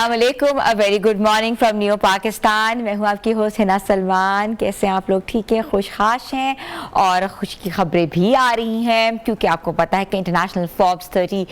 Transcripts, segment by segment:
अस्सलाम वालेकुम, a very good morning from new Pakistan. मैं हूँ आपकी होस्ट हिना सलमान। कैसे हैं आप लोग? ठीक है, खुशखाश हैं और खुश की खबरें भी आ रही हैं क्योंकि आपको पता है कि इंटरनेशनल फोर्ब्स 30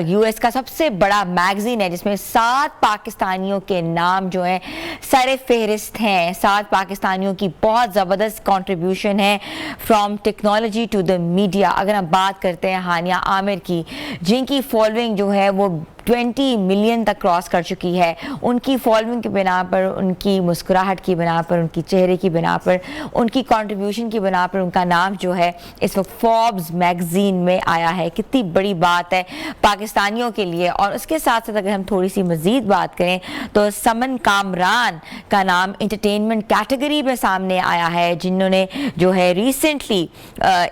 यूएस का सबसे बड़ा मैगजीन है जिसमें 7 पाकिस्तानियों के नाम जो हैं सर फहरिस्त हैं। 7 पाकिस्तानियों की बहुत ज़बरदस्त कंट्रीब्यूशन है from technology to the media. अगर हम बात करते हैं हानिया आमिर की, जिनकी फॉलोइंग जो है वो 20 मिलियन तक क्रॉस कर चुकी है, उनकी फॉलोइंग की बिना पर, उनकी मुस्कुराहट की बिना पर, उनकी चेहरे की बिना पर, उनकी कंट्रीब्यूशन की बिना पर उनका नाम जो है इस वक्त फोर्ब्स मैगजीन में आया है। कितनी बड़ी बात है पाकिस्तानियों के लिए। और उसके साथ साथ अगर हम थोड़ी सी मजीद बात करें तो समन कामरान का नाम इंटरटेनमेंट कैटेगरी में सामने आया है, जिन्होंने जो है रिसेंटली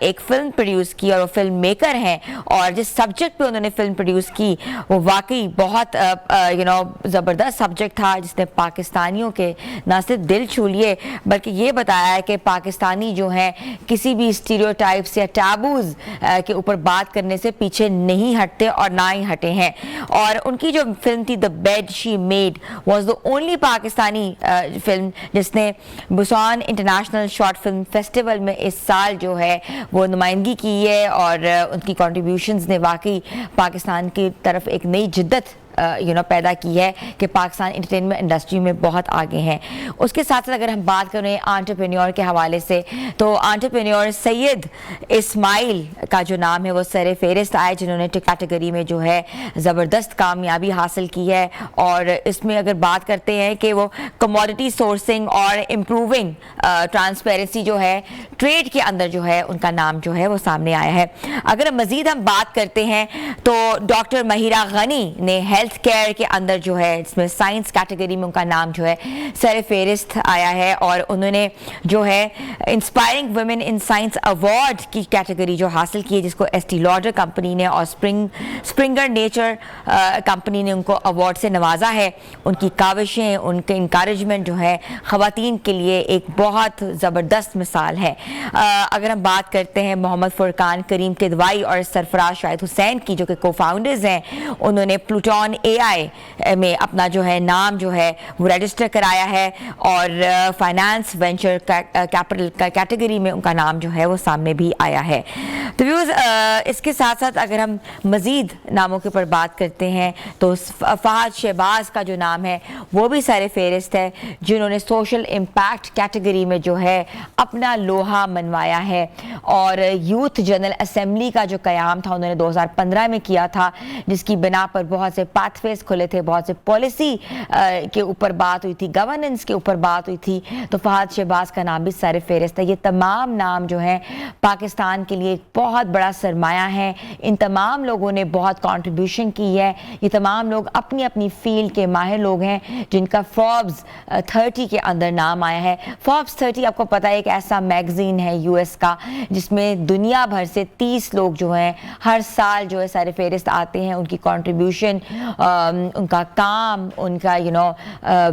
एक फिल्म प्रोड्यूस की और वो फिल्म मेकर हैं और जिस सब्जेक्ट पे उन्होंने फिल्म प्रोड्यूस की वो वाकई बहुत ज़बरदस्त सब्जेक्ट था जिसने पाकिस्तानियों के ना सिर्फ दिल छू लिए बल्कि ये बताया है कि पाकिस्तानी जो हैं किसी भी स्टीरियोटाइप्स या टैबूज के ऊपर बात करने से पीछे नहीं हटते और ना ही हटे हैं। और उनकी जो फिल्म थी the bed she made was the only Pakistani film जिसने Busan international short film festival में इस साल जो है वो नुमाइंदगी की है और उनकी कॉन्ट्रीब्यूशंस ने वाकई पाकिस्तान की तरफ एक नई जिद्दत पैदा की है कि पाकिस्तान एंटरटेनमेंट इंडस्ट्री में बहुत आगे हैं। उसके साथ साथ अगर हम बात करें एंटरप्रेन्योर के हवाले से तो एंटरप्रेन्योर सैयद इस्माइल का जो नाम है वो सर फहरिस्त आए, जिन्होंने कैटेगरी में जो है ज़बरदस्त कामयाबी हासिल की है। और इसमें अगर बात करते हैं कि वो कमोडिटी सोर्सिंग और इम्प्रूविंग ट्रांसपेरेंसी जो है ट्रेड के अंदर जो है उनका नाम जो है वो सामने आया है। अगर मज़ीद हम बात करते हैं तो डॉक्टर महिरा गनी ने हेल्थ केयर के अंदर जो है इसमें साइंस कैटेगरी में उनका नाम जो है सर फहरिस्त आया है और उन्होंने जो है inspiring women in science award की कैटेगरी जो हासिल की है, जिसको एस्टी लॉडर कंपनी ने और स्प्रिंगर नेचर कंपनी ने उनको अवार्ड से नवाजा है। उनकी काविशें, उनके इंकरेजमेंट जो है ख़वातीन के लिए एक बहुत ज़बरदस्त मिसाल है। अगर हम बात करते हैं मोहम्मद फुरकान करीम किदवाई और सरफराज शाहिद हुसैन की, जो कि को फाउंडर्स हैं, उन्होंने प्लूटॉन AI में अपना जो है नाम जो है वो रजिस्टर कराया है और फाइनेंस वेंचर कैपिटल कैटेगरी में उनका नाम जो है वो सामने भी आया है। तो व्यूज़, इसके साथ साथ अगर हम मज़ीद नामों के ऊपर बात करते हैं तो फहद शहबाज का जो नाम है वो भी सर फहरिस्त है, जिन्होंने सोशल इम्पैक्ट कैटेगरी में जो है अपना लोहा मनवाया है। और यूथ जनरल असेंबली का जो क़याम था उन्होंने 2015 में किया था, जिसकी बिना पर बहुत से पाथवेज खुले थे, बहुत से पॉलिसी के ऊपर बात हुई थी, गवर्नेंस के ऊपर बात हुई थी। तो फहद शहबाज का नाम भी सर फहरिस्त है। ये तमाम नाम जो हैं पाकिस्तान के लिए एक बहुत बड़ा सरमाया है। इन तमाम लोगों ने बहुत कंट्रीब्यूशन की है। ये तमाम लोग अपनी अपनी फील्ड के माहिर लोग हैं जिनका फोर्ब्स 30 के अंदर नाम आया है। फोर्ब्स 30 आपको पता है एक ऐसा मैगजीन है यूएस का जिसमें दुनिया भर से 30 लोग जो हैं हर साल जो है सर फहरिस्त आते हैं। उनकी कंट्रीब्यूशन, उनका काम, उनका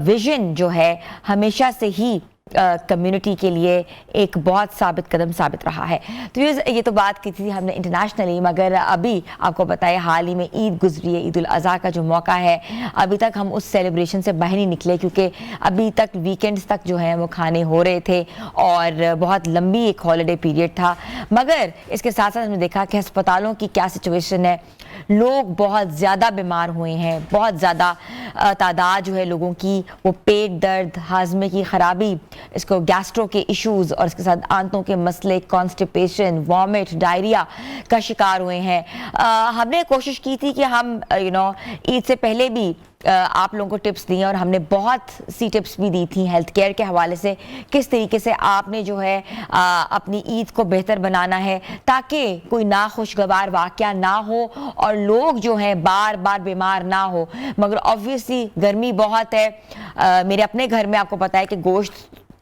विजन जो है हमेशा से ही कम्युनिटी के लिए एक बहुत साबित कदम साबित रहा है। तो ये तो बात की थी हमने इंटरनेशनली, मगर अभी आपको पता है हाल ही में ईद गुजरी है, ईद उल अज़हा का जो मौका है, अभी तक हम उस सेलिब्रेशन से बाहर नहीं निकले क्योंकि अभी तक वीकेंड्स तक जो है वो खाने हो रहे थे और बहुत लंबी एक हॉलीडे पीरियड था। मगर इसके साथ साथ हमने देखा कि अस्पतालों की क्या सिचुएशन है। लोग बहुत ज़्यादा बीमार हुए हैं, बहुत ज़्यादा तादाद जो है लोगों की वो पेट दर्द, हाजमे की ख़राबी, इसको गैस्ट्रो के इश्यूज़ और इसके साथ आंतों के मसले, कॉन्स्टिपेशन, वॉमिट, डायरिया का शिकार हुए हैं। हमने कोशिश की थी कि हम ईद से पहले भी आप लोगों को टिप्स दी और हमने बहुत सी टिप्स भी दी थी हेल्थ केयर के हवाले से, किस तरीके से आपने जो है अपनी ईद को बेहतर बनाना है ताकि कोई नाखुशगवार वाक़या ना हो और लोग जो हैं बार बार बीमार ना हो। मगर ऑब्वियसली गर्मी बहुत है। मेरे अपने घर में आपको पता है कि गोश्त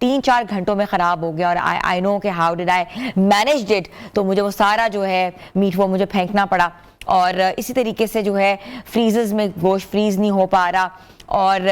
3-4 घंटों में ख़राब हो गया और आई नो कि how did I manage it. तो मुझे वो सारा जो है मीट वो मुझे फेंकना पड़ा और इसी तरीके से जो है फ्रीजर्स में गोश्त फ्रीज़ नहीं हो पा रहा और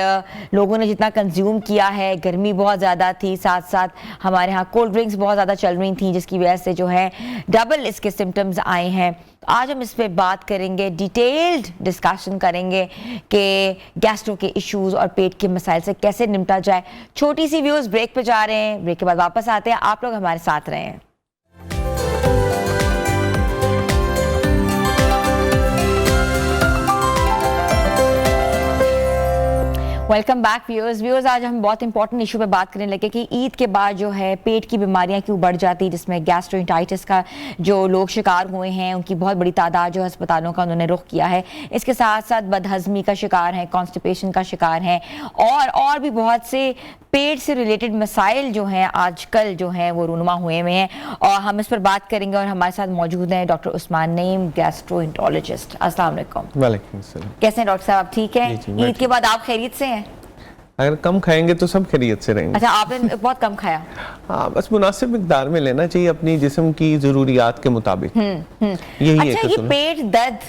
लोगों ने जितना कंज्यूम किया है, गर्मी बहुत ज़्यादा थी, साथ साथ हमारे यहाँ कोल्ड ड्रिंक्स बहुत ज़्यादा चल रही थी, जिसकी वजह से जो है डबल इसके सिम्टम्स आए हैं। आज हम इस पे बात करेंगे, डिटेल्ड डिस्कशन करेंगे कि गैस्ट्रो के इश्यूज और पेट के मसाइल से कैसे निपटा जाए। छोटी सी व्यूज ब्रेक पे जा रहे हैं, ब्रेक के बाद वापस आते हैं। आप लोग हमारे साथ रहें। Welcome back viewers. आज हम बहुत इंपॉर्टेंट इशू पे बात करने लगे कि ईद के बाद जो है पेट की बीमारियां क्यों बढ़ जाती, जिसमें गैस्ट्रोइंटाइटिस का जो लोग शिकार हुए हैं उनकी बहुत बड़ी तादाद जो अस्पतालों का उन्होंने रुख किया है। इसके साथ साथ बदहजमी का शिकार हैं, कॉन्स्टिपेशन का शिकार हैं और भी बहुत से पेट से रिलेटेड मसाइल जो हैं आजकल जो हैं वो रूनुमा हुए हैं और हम इस पर बात करेंगे। और हमारे साथ मौजूद हैं डॉक्टर उस्मान नईम, गैस्ट्रोएंटरोलॉजिस्ट। अस्सलाम वालेकुम। वालेकुम सलाम। कैसे हैं डॉक्टर साहब, आप ठीक हैं? ईद के बाद आप खैरियत से हैं? अगर कम खाएंगे तो सब खैरियत से रहेंगे। अच्छा, आपने बहुत कम खाया? हाँ, बस मुनासिब मिकदार में लेना चाहिए अपनी जिस्म की ज़रूरियात के मुताबिक। यही अच्छा, ये पेट दर्द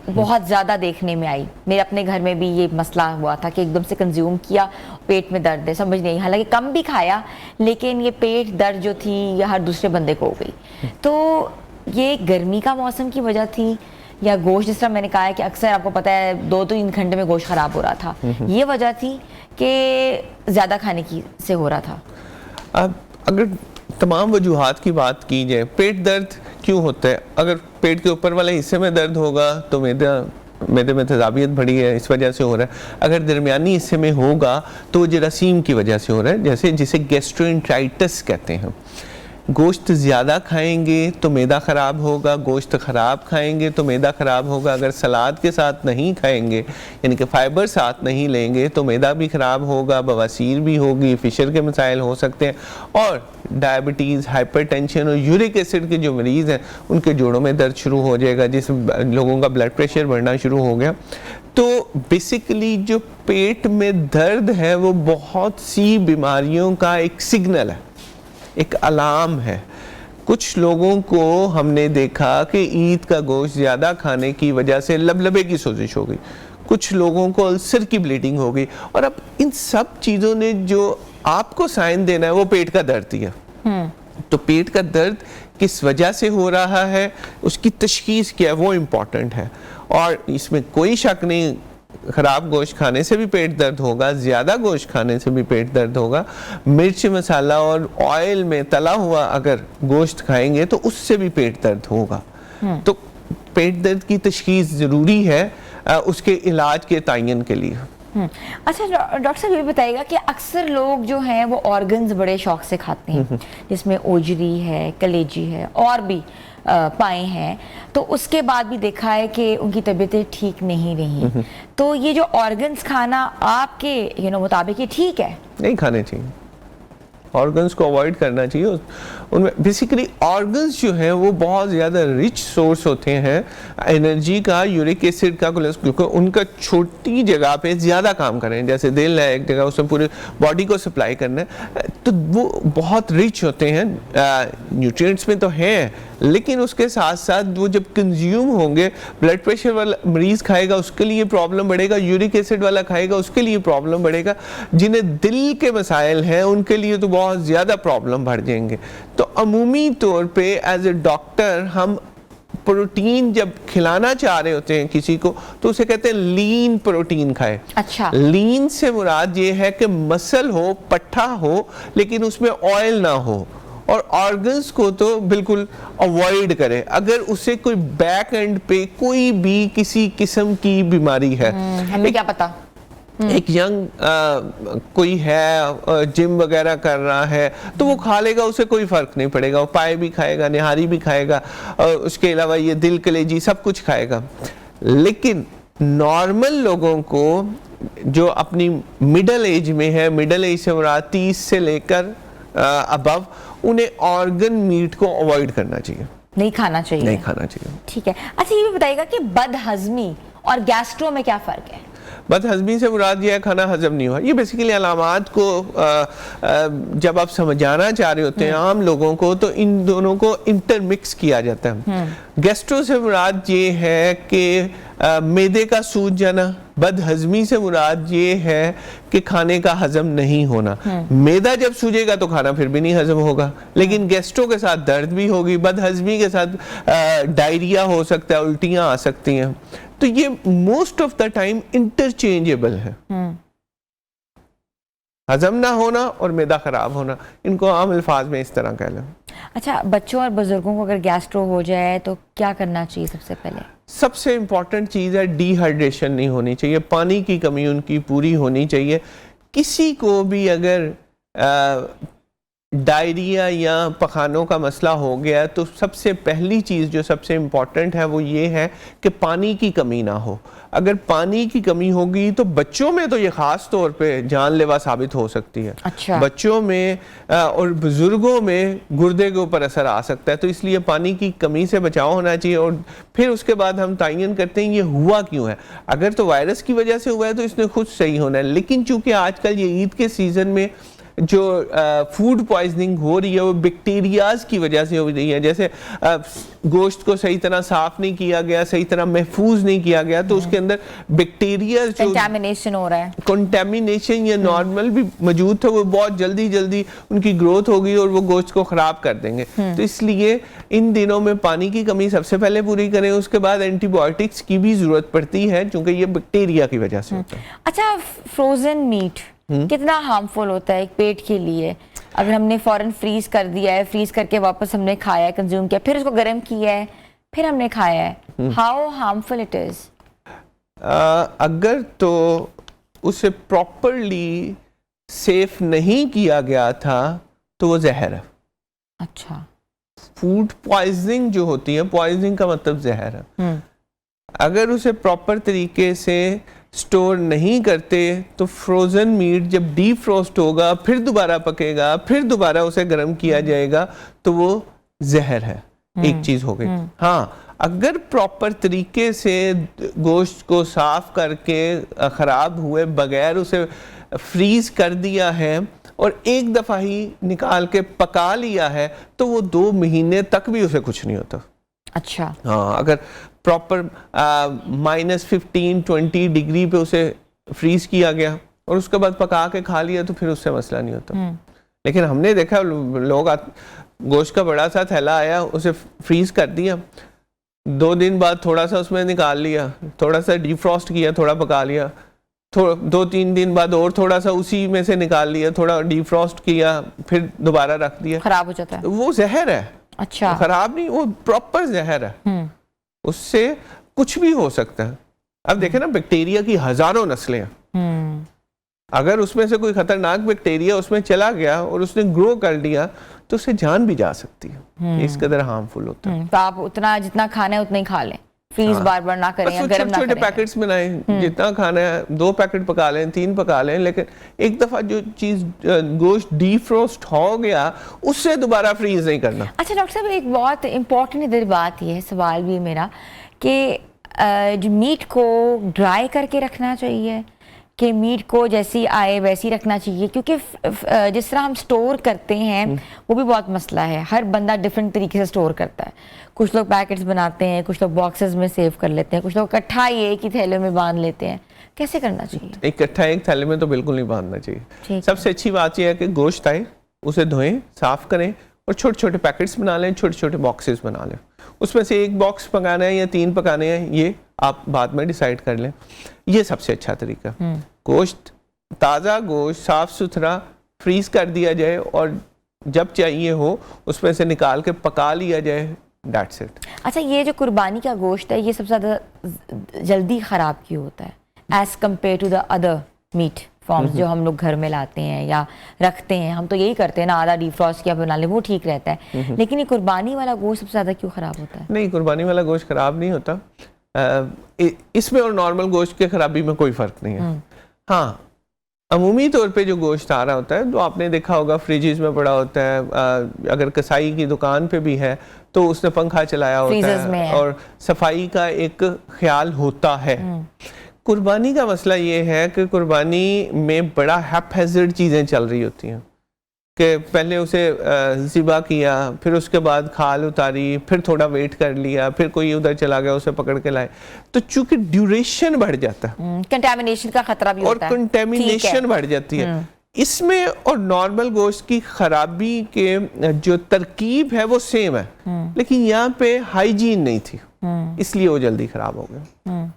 बहुत ज़्यादा देखने में आई। मेरे अपने घर में भी ये मसला हुआ था कि एकदम से कंज्यूम किया, पेट में दर्द है, समझ नहीं, हालांकि कम भी खाया लेकिन ये पेट दर्द जो थी ये हर दूसरे बंदे को हो गई। तो ये गर्मी का मौसम की वजह थी या गोश्त, जिस तरह मैंने कहा है कि अक्सर आपको पता है 2-3 घंटे में गोश्त खराब हो रहा था, ये वजह थी कि ज़्यादा खाने की से हो रहा था? अब अगर तमाम वजूहात की बात की जाए, पेट दर्द क्यों होता है? अगर पेट के ऊपर वाले हिस्से में दर्द होगा तो मैदे में तेजाबियत बढ़ी है, इस वजह से हो रहा है। अगर दरमियानी हिस्से में होगा तो वो जरासीम की वजह से हो रहा है, जिसे गैस्ट्रोएंटराइटिस कहते हैं। गोश्त ज़्यादा खाएंगे तो मैदा ख़राब होगा, गोश्त ख़राब खाएंगे तो मैदा ख़राब होगा। अगर सलाद के साथ नहीं खाएंगे, यानी कि फ़ाइबर साथ नहीं लेंगे, तो मैदा भी ख़राब होगा, बवासीर भी होगी, फिशर के मसाइल हो सकते हैं और डायबिटीज़, हाइपरटेंशन और यूरिक एसिड के जो मरीज़ हैं उनके जोड़ों में दर्द शुरू हो जाएगा, जिस लोगों का ब्लड प्रेशर बढ़ना शुरू हो गया। तो बेसिकली जो पेट में दर्द है वो बहुत सी बीमारियों का एक सिग्नल है, एक अलार्म है। कुछ लोगों को हमने देखा कि ईद का गोश्त ज़्यादा खाने की वजह से लबलबे की सोजिश हो गई, कुछ लोगों को अल्सर की ब्लीडिंग हो गई। और अब इन सब चीज़ों ने जो आपको साइन देना है वो पेट का दर्द ही है। तो पेट का दर्द किस वजह से हो रहा है, उसकी तशखीस क्या है, वो इम्पॉर्टेंट है। और इसमें कोई शक नहीं, ख़राब गोश्त खाने से भी पेट दर्द होगा, ज़्यादा गोश्त खाने से भी पेट दर्द होगा। मिर्च मसाला और ऑयल में तला हुआ अगर गोश्त खाएंगे तो उससे भी पेट दर्द होगा। तो पेट दर्द की तशखीस ज़रूरी है उसके इलाज के तयन के लिए। अच्छा डॉक्टर साहब, ये बताइएगा कि अक्सर लोग जो हैं वो ऑर्गन्स बड़े शौक से खाते हैं, जिसमें ओजरी है, कलेजी है और भी पाए हैं, तो उसके बाद भी देखा है कि उनकी तबीयतें ठीक नहीं रही। तो ये जो ऑर्गन्स खाना आपके मुताबिक ये ठीक है? नहीं खाने चाहिए, ऑर्गन्स को अवॉइड करना चाहिए। उनमें बेसिकली ऑर्गन्स जो हैं वो बहुत ज़्यादा रिच सोर्स होते हैं एनर्जी का, यूरिक एसिड का, कोलेस्ट्रॉल का। उनका छोटी जगह पे ज़्यादा काम करें, जैसे दिल है एक जगह, उसमें पूरे बॉडी को सप्लाई करना है, तो वो बहुत रिच होते हैं। न्यूट्रिएंट्स में तो हैं, लेकिन उसके साथ साथ वो जब कंज्यूम होंगे, ब्लड प्रेशर वाला मरीज़ खाएगा उसके लिए प्रॉब्लम बढ़ेगा, यूरिक एसिड वाला खाएगा उसके लिए प्रॉब्लम बढ़ेगा, जिन्हें दिल के मसाइल हैं उनके लिए तो बहुत ज़्यादा प्रॉब्लम बढ़ जाएंगे। तो अमूमी तौर पे एज ए डॉक्टर हम प्रोटीन जब खिलाना चाह रहे होते हैं किसी को तो उसे कहते हैं लीन प्रोटीन खाए। अच्छा, लीन से मुराद ये है कि मसल हो, पट्ठा हो, लेकिन उसमें ऑयल ना हो, और ऑर्गन्स को तो बिल्कुल अवॉइड करें। अगर उसे कोई बैक एंड पे कोई भी किसी किस्म की बीमारी है, हमें क्या पता, एक यंग कोई है जिम वगैरह कर रहा है तो वो खा लेगा, उसे कोई फर्क नहीं पड़ेगा, वो पाए भी खाएगा, निहारी भी खाएगा, उसके अलावा ये दिल कलेजी सब कुछ खाएगा। लेकिन नॉर्मल लोगों को जो अपनी मिडल एज में है, मिडल एज से मुराद 30 से लेकर अबव, उन्हें ऑर्गन मीट को अवॉइड करना चाहिए, नहीं खाना चाहिए, नहीं खाना चाहिए। ठीक है। अच्छा, ये भी बताइएगा कि बदहजमी और गैस्ट्रो में क्या फ़र्क है? बदहजमी से मुराद ये है खाना हजम नहीं हुआ। ये बेसिकली अलामात को जब आप समझाना चाह रहे होते हैं आम लोगों को, तो इन दोनों को इंटरमिक्स किया जाता है। गैस्ट्रो से मुराद ये है कि मैदे का सूज जाना, बदहजमी से मुराद ये है कि खाने का हजम नहीं होना। मैदा जब सूजेगा तो खाना फिर भी नहीं हजम होगा, लेकिन गैस्ट्रो के साथ दर्द भी होगी, बदहजमी के साथ डायरिया हो सकता है, उल्टियां आ सकती हैं। तो ये most of the time interchangeable है, हजम ना होना और मैदा खराब होना, इनको आम अल्फाज में इस तरह कह लें। अच्छा, बच्चों और बुजुर्गों को अगर गैस्ट्रो हो जाए तो क्या करना चाहिए? सबसे पहले सबसे इम्पॉर्टेंट चीज़ है डिहाइड्रेशन नहीं होनी चाहिए, पानी की कमी उनकी पूरी होनी चाहिए। किसी को भी अगर डायरिया या पखानों का मसला हो गया तो सबसे पहली चीज़ जो सबसे इम्पॉर्टेंट है वो ये है कि पानी की कमी ना हो। अगर पानी की कमी होगी तो बच्चों में तो ये ख़ास तौर पे जानलेवा साबित हो सकती है। अच्छा। बच्चों में और बुज़ुर्गों में गुर्दे के ऊपर असर आ सकता है, तो इसलिए पानी की कमी से बचाव होना चाहिए। और फिर उसके बाद हम तयन करते हैं ये हुआ क्यों है। अगर तो वायरस की वजह से हुआ है तो इसने खुद सही होना है, लेकिन चूँकि आजकल ये ईद के सीज़न में जो फूड पॉइजनिंग हो रही है वो बैक्टीरियाज की वजह से हो रही है। जैसे गोश्त को सही तरह साफ नहीं किया गया, सही तरह महफूज नहीं किया गया, तो उसके अंदर बैक्टीरिया जो कंटामिनेशन हो रहा है, कंटामिनेशन या नॉर्मल भी मौजूद था, वो बहुत जल्दी जल्दी उनकी ग्रोथ होगी और वो गोश्त को खराब कर देंगे। तो इसलिए इन दिनों में पानी की कमी सबसे पहले पूरी करें, उसके बाद एंटीबायोटिक्स की भी जरूरत पड़ती है क्योंकि ये बैक्टीरिया की वजह से होता है। अच्छा, फ्रोजन मीट कितना हार्मफुल होता है एक पेट के लिए? अगर हमने फौरन फ्रीज कर दिया है, फ्रीज करके वापस हमने खाया है, कंज्यूम किया, फिर उसको गर्म किया है, फिर हमने खाया है, हाउ हार्मफुल इट इज? अगर तो उसे प्रॉपरली सेफ नहीं किया गया था तो वो जहर है। अच्छा। फूड पॉइजनिंग जो होती है, पॉइजनिंग का मतलब जहर है। अगर उसे प्रॉपर तरीके से स्टोर नहीं करते तो फ्रोजन मीट जब डीफ्रोस्ट होगा, फिर दोबारा पकेगा, फिर दोबारा उसे गर्म किया जाएगा, तो वो जहर है। एक चीज हो गई। हाँ, अगर प्रॉपर तरीके से गोश्त को साफ करके खराब हुए बगैर उसे फ्रीज कर दिया है और एक दफा ही निकाल के पका लिया है तो वो 2 महीने तक भी उसे कुछ नहीं होता। अच्छा। हाँ, अगर प्रॉपर -15-20 डिग्री पे उसे फ्रीज किया गया और उसके बाद पका के खा लिया तो फिर उससे मसला नहीं होता। लेकिन हमने देखा लोग गोश्त का बड़ा सा थैला आया, उसे फ्रीज कर दिया, 2 दिन बाद थोड़ा सा उसमें निकाल लिया, थोड़ा सा डिफ्रॉस्ट किया, थोड़ा पका लिया, 2-3 दिन बाद और थोड़ा सा उसी में से निकाल लिया, थोड़ा डिफ्रॉस्ट किया, फिर दोबारा रख दिया, खराब हो जाता है। वो जहर है। अच्छा। खराब नहीं, वो प्रॉपर जहर है, उससे कुछ भी हो सकता है। अब देखें ना, बैक्टीरिया की हजारों नस्लें हैं, अगर उसमें से कोई खतरनाक बैक्टीरिया उसमें चला गया और उसने ग्रो कर लिया तो उससे जान भी जा सकती है। इस कदर हार्मफुल होता है। तो आप उतना जितना खाना है उतना ही खा लें, फ्रीज बार बार ना करें या गर्म ना करें। छोटे पैकेट्स बनाएं, जितना खाना है 2 पैकेट पका लें, 3 पका लें, लेकिन एक दफा जो चीज गोश्त डीफ्रोस्ट हो गया उससे दोबारा फ्रीज नहीं करना। अच्छा डॉक्टर साहब, एक बहुत इंपॉर्टेंट इधर बात ये है, सवाल भी मेरा, कि जो मीट को ड्राई करके रखना चाहिए कि मीट को जैसी आए वैसी रखना चाहिए, क्योंकि जिस तरह हम स्टोर करते हैं वो भी बहुत मसला है। हर बंदा डिफरेंट तरीके से स्टोर करता है। कुछ लोग पैकेट्स बनाते हैं, कुछ लोग बॉक्सेस में सेव कर लेते हैं, कुछ लोग इकट्ठा ही एक ही थैले में बांध लेते हैं। कैसे करना चाहिए? इकट्ठा एक थैले में तो बिल्कुल नहीं बांधना चाहिए। सबसे अच्छी बात यह है कि गोश्त आए उसे धोएं, साफ करें और छोटे छोटे पैकेट्स बना लें, छोटे छोटे बॉक्सेस बना लें। उसमें से एक बॉक्स पकाना है या 3 पकाने हैं, ये आप बाद में डिसाइड कर लें। ये सबसे अच्छा तरीका। गोश्त, ताज़ा गोश्त साफ सुथरा फ्रीज कर दिया जाए और जब चाहिए हो उसमें से निकाल के पका लिया जाए, दैट्स इट। अच्छा, ये जो कुर्बानी का गोश्त है ये सबसे ज़्यादा जल्दी ख़राब क्यों होता है as compare to the other meat forms जो हम लोग घर में लाते हैं या रखते हैं? हम तो यही करते हैं ना, आधा डीफ्रॉस्ट किया बना ले, वो ठीक रहता है। लेकिन ये कुर्बानी वाला गोश्त सबसे ज़्यादा क्यों ख़राब होता है? नहीं, कुर्बानी वाला गोश्त ख़राब नहीं होता। इसमें और नॉर्मल गोश्त के खराबी में कोई फ़र्क नहीं है। हाँ, अमूमी तौर पे जो गोश्त आ रहा होता है, जो आपने देखा होगा फ्रिजेज में पड़ा होता है, अगर कसाई की दुकान पे भी है तो उसने पंखा चलाया होता है और सफाई का एक ख्याल होता है। कुर्बानी का मसला ये है कि कुर्बानी में बड़ा हैपहैज़र्ड चीज़ें चल रही होती हैं कि पहले उसे ज़िबा किया, फिर उसके बाद खाल उतारी, फिर थोड़ा वेट कर लिया, फिर कोई उधर चला गया उसे पकड़ के लाए, तो चूंकि ड्यूरेशन बढ़ जाता है, कंटेमिनेशन का खतरा भी होता है, और कंटेमिनेशन बढ़ जाती है इसमें, और नॉर्मल गोश्त की खराबी के जो तरकीब है वो सेम है, लेकिन यहाँ पे हाइजीन नहीं थी, इसलिए वो जल्दी खराब हो गया।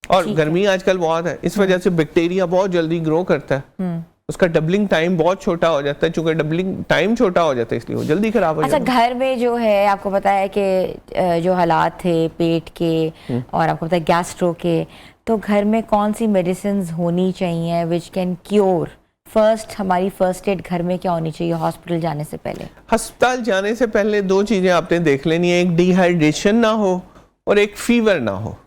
और गर्मी आजकल बहुत है, इस वजह से बैक्टीरिया बहुत जल्दी ग्रो करता है, उसका डबलिंग टाइम बहुत छोटा हो जाता है, चूंकि डबलिंग टाइम छोटा हो जाता है इसलिए वो जल्दी खराब हो जाता है। अच्छा, घर में जो है आपको पता है कि जो हालात थे पेट के और आपको पता है गैस्ट्रो के, तो घर में कौन सी मेडिसिन होनी चाहिए विच कैन क्योर? फर्स्ट, हमारी फर्स्ट एड घर में क्या होनी चाहिए हॉस्पिटल जाने से पहले? अस्पताल जाने से पहले दो चीजें आपने देख लेनी है, एक डिहाइड्रेशन ना हो और एक फीवर ना हो।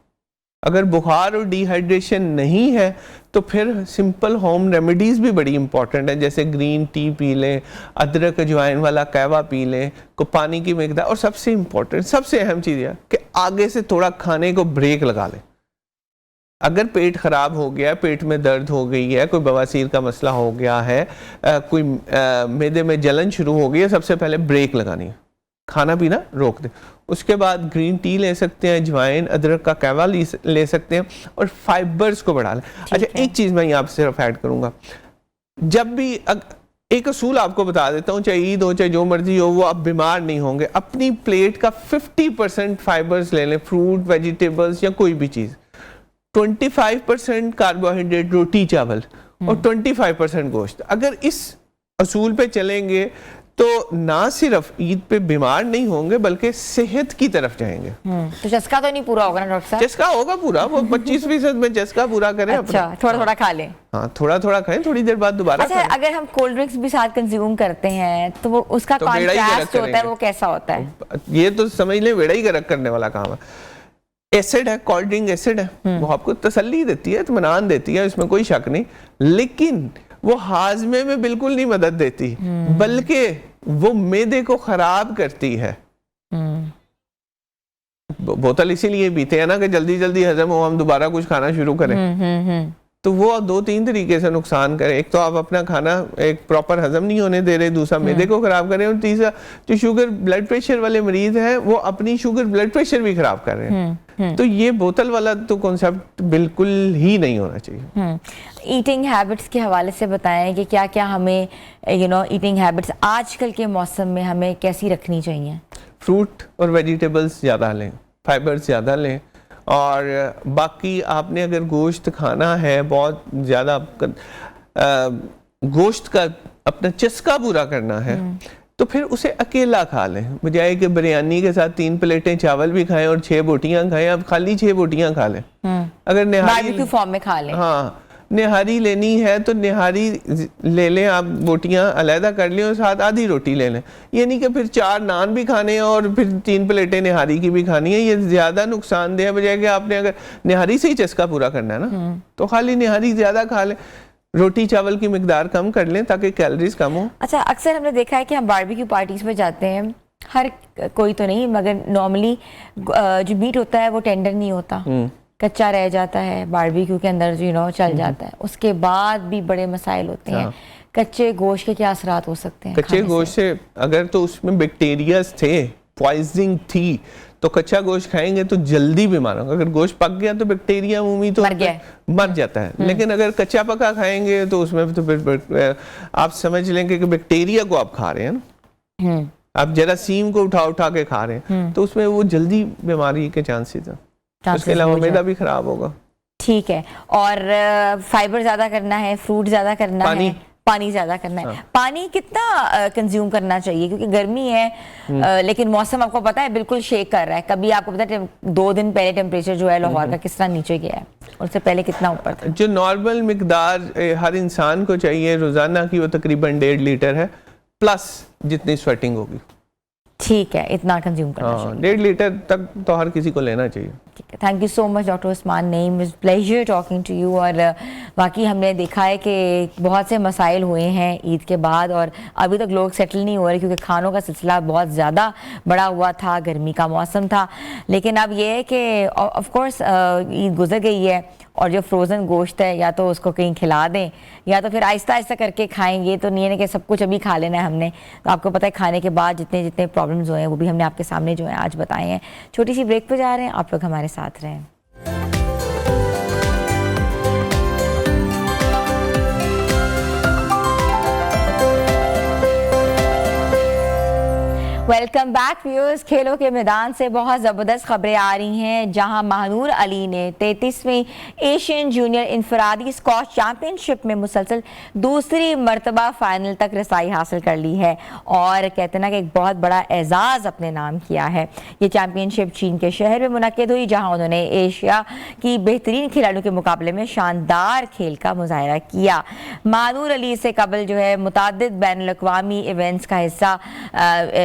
अगर बुखार और डिहाइड्रेशन नहीं है तो फिर सिंपल होम रेमेडीज़ भी बड़ी इंपॉर्टेंट है, जैसे ग्रीन टी पी लें, अदरक अजवाइन वाला कहवा पी लें, को पानी की मिकदार, और सबसे इम्पोर्टेंट सबसे अहम चीज़ है कि आगे से थोड़ा खाने को ब्रेक लगा लें। अगर पेट ख़राब हो गया, पेट में दर्द हो गई है, कोई बवासीर का मसला हो गया है, कोई मैदे में जलन शुरू हो गई है, सबसे पहले ब्रेक लगानी है, खाना पीना रोक दें। उसके बाद ग्रीन टी ले सकते हैं, अजवाइन अदरक का कहवा ले सकते हैं, और फाइबर्स को बढ़ा लें। अच्छा, एक चीज़ मैं यहाँ पे सिर्फ ऐड करूँगा, जब भी एक असूल आपको बता देता हूँ, चाहे ईद हो चाहे जो मर्जी हो, वो आप बीमार नहीं होंगे। अपनी प्लेट का 50% फाइबर्स ले लें, फ्रूट वेजिटेबल्स या कोई भी चीज़, 25% कार्बोहाइड्रेट रोटी चावल और 25% गोश्त। अगर इस असूल पे चलेंगे तो ना सिर्फ ईद पे बीमार नहीं होंगे बल्कि सेहत की तरफ जाएंगे। तो चस्का तो नहीं पूरा होगा ना डॉक्टर साहब? चस्का होगा पूरा, वो 25% में चस्का पूरा करें। अच्छा, थोड़ा थोड़ा खा लें। हाँ, थोड़ा थोड़ा खाएं, थोड़ी देर बाद दोबारा अच्छा, अगर हम कोल्ड ड्रिंक्स भी साथ कंज्यूम करते हैं तो वो उसका कॉन्ट्रास्ट होता है, वो कैसा होता है? ये तो समझ लें बेड़ा ही गर्क करने वाला काम है। एसिड है, कोल्ड ड्रिंक एसिड है, वो आपको तसल्ली देती है, इत्मीनान देती है, इसमें कोई शक नहीं, लेकिन वो हाजमे में बिल्कुल नहीं मदद देती, बल्कि वो मैदे को खराब करती है। बोतल इसीलिए पीते हैं ना कि जल्दी जल्दी हजम हो, हम दोबारा कुछ खाना शुरू करें। तो वो 2-3 तरीके से नुकसान करे। एक तो आप अपना खाना एक प्रॉपर हजम नहीं होने दे रहे, दूसरा मैदे को खराब करें, और तीसरा जो शुगर ब्लड प्रेशर वाले मरीज हैं वो अपनी शुगर ब्लड प्रेशर भी खराब कर रहे हैं। तो ये बोतल वाला तो कॉन्सेप्ट बिल्कुल ही नहीं होना चाहिए। ईटिंग हैबिट्स के हवाले से बताएं कि क्या क्या हमें ईटिंग हैबिट्स आजकल के मौसम में हमें कैसी रखनी चाहिए? फ्रूट और वेजिटेबल्स ज़्यादा लें, फाइबर्स ज़्यादा लें, और बाकी आपने अगर गोश्त खाना है बहुत ज़्यादा, गोश्त का अपना चस्का पूरा करना है तो फिर उसे अकेला खा लें, बजाय कि बिरयानी के साथ 3 प्लेटें चावल भी खाएं और 6 बोटियां खाएं। आप खाली 6 बोटियां खा लें। अगर निहारी फॉर्म में खा लें, हाँ, निहारी लेनी है तो निहारी ले लें, आप बोटियां अलहदा कर लें और साथ आधी रोटी ले लें। ये नहीं कि फिर 4 नान भी खाने हैं और फिर 3 प्लेटें निहारी की भी खानी है, ये ज़्यादा नुकसानदेह है। बजाय कि आपने अगर निहारी से ही चस्का पूरा करना है ना, तो खाली निहारी ज़्यादा खा लें, रोटी चावल की मिकदार कम कर लें ताकि कैलोरीज कम हो। अच्छा, अक्सर हमने देखा है कि हम बारबेक्यू पार्टीज में जाते हैं, हर कोई तो नहीं मगर नॉर्मली जो मीट होता है वो टेंडर नहीं होता, कच्चा रह जाता है, बारबेक्यू के अंदर चल जाता है, उसके बाद भी बड़े मसाइल होते हैं। कच्चे गोश्त के क्या असरात हो सकते हैं? कच्चे गोश्त से अगर तो उसमें बैक्टीरिया थे, पॉइजनिंग थी, तो कच्चा गोश्त खाएंगे तो जल्दी बीमार होगा। अगर गोश्त पक गया तो बैक्टीरिया मुंह तो मर जाता है, लेकिन अगर कच्चा पका खाएंगे तो उसमें तो फिर आप समझ लेंगे कि बैक्टीरिया को आप खा रहे हैं ना, आप जरासीम को उठा उठा के खा रहे हैं, तो उसमें वो जल्दी बीमारी के चांसेस हैं। उसके अलावा मैदा भी खराब होगा। ठीक है, और फाइबर ज्यादा करना है, फ्रूट ज्यादा करना है, पानी ज्यादा करना है। हाँ। पानी कितना कंज्यूम करना चाहिए? क्योंकि गर्मी है लेकिन मौसम आपको पता है बिल्कुल शेक कर रहा है। कभी आपको पता है 2 दिन पहले टेम्परेचर जो है लाहौर का किस तरह नीचे गया है, उससे पहले कितना ऊपर था? जो नॉर्मल मिकदार हर इंसान को चाहिए रोजाना की वो तकरीबन 1.5 लीटर है, प्लस जितनी स्वेटिंग होगी। ठीक है, इतना कंज्यूम करना चाहिए। 1.5 लीटर तक तो हर किसी को लेना चाहिए। ठीक है, thank you so much doctor Usman Naeem, it's pleasure talking to you. और बाकी हमने देखा है कि बहुत से मसाइल हुए हैं ईद के बाद, और अभी तक लोग सेटल नहीं हो रहे क्योंकि खानों का सिलसिला बहुत ज़्यादा बड़ा हुआ था, गर्मी का मौसम था। लेकिन अब ये है कि ऑफ कोर्स ईद गुजर गई है और जो फ्रोज़न गोश्त है या तो उसको कहीं खिला दें या तो फिर आहिस्ता आहिस्ता करके खाएंगे। तो नहीं है कि सब कुछ अभी खा लेना है हमने। तो आपको पता है खाने के बाद जितने जितने प्रॉब्लम्स हुए हैं वो भी हमने आपके सामने जो है आज बताए हैं। छोटी सी ब्रेक पे जा रहे हैं, आप लोग हमारे साथ रहें। Welcome back viewers. खेलों के मैदान से बहुत ज़बरदस्त खबरें आ रही हैं, जहां महानूर अली ने 33वीं एशियन जूनियर इनफरादी स्क्वॉश चैंपियनशिप में मुसलसल दूसरी मर्तबा फाइनल तक रसाई हासिल कर ली है और कहते ना कि एक बहुत बड़ा एजाज़ अपने नाम किया है। ये चैंपियनशिप चीन के शहर में मुनक्किद हुई, जहाँ उन्होंने एशिया की बेहतरीन खिलाड़ियों के मुकाबले में शानदार खेल का मुजाहरा किया। महानूर अली से कबल जो है मुतादिद बैनुल अक़वामी इवेंट्स का हिस्सा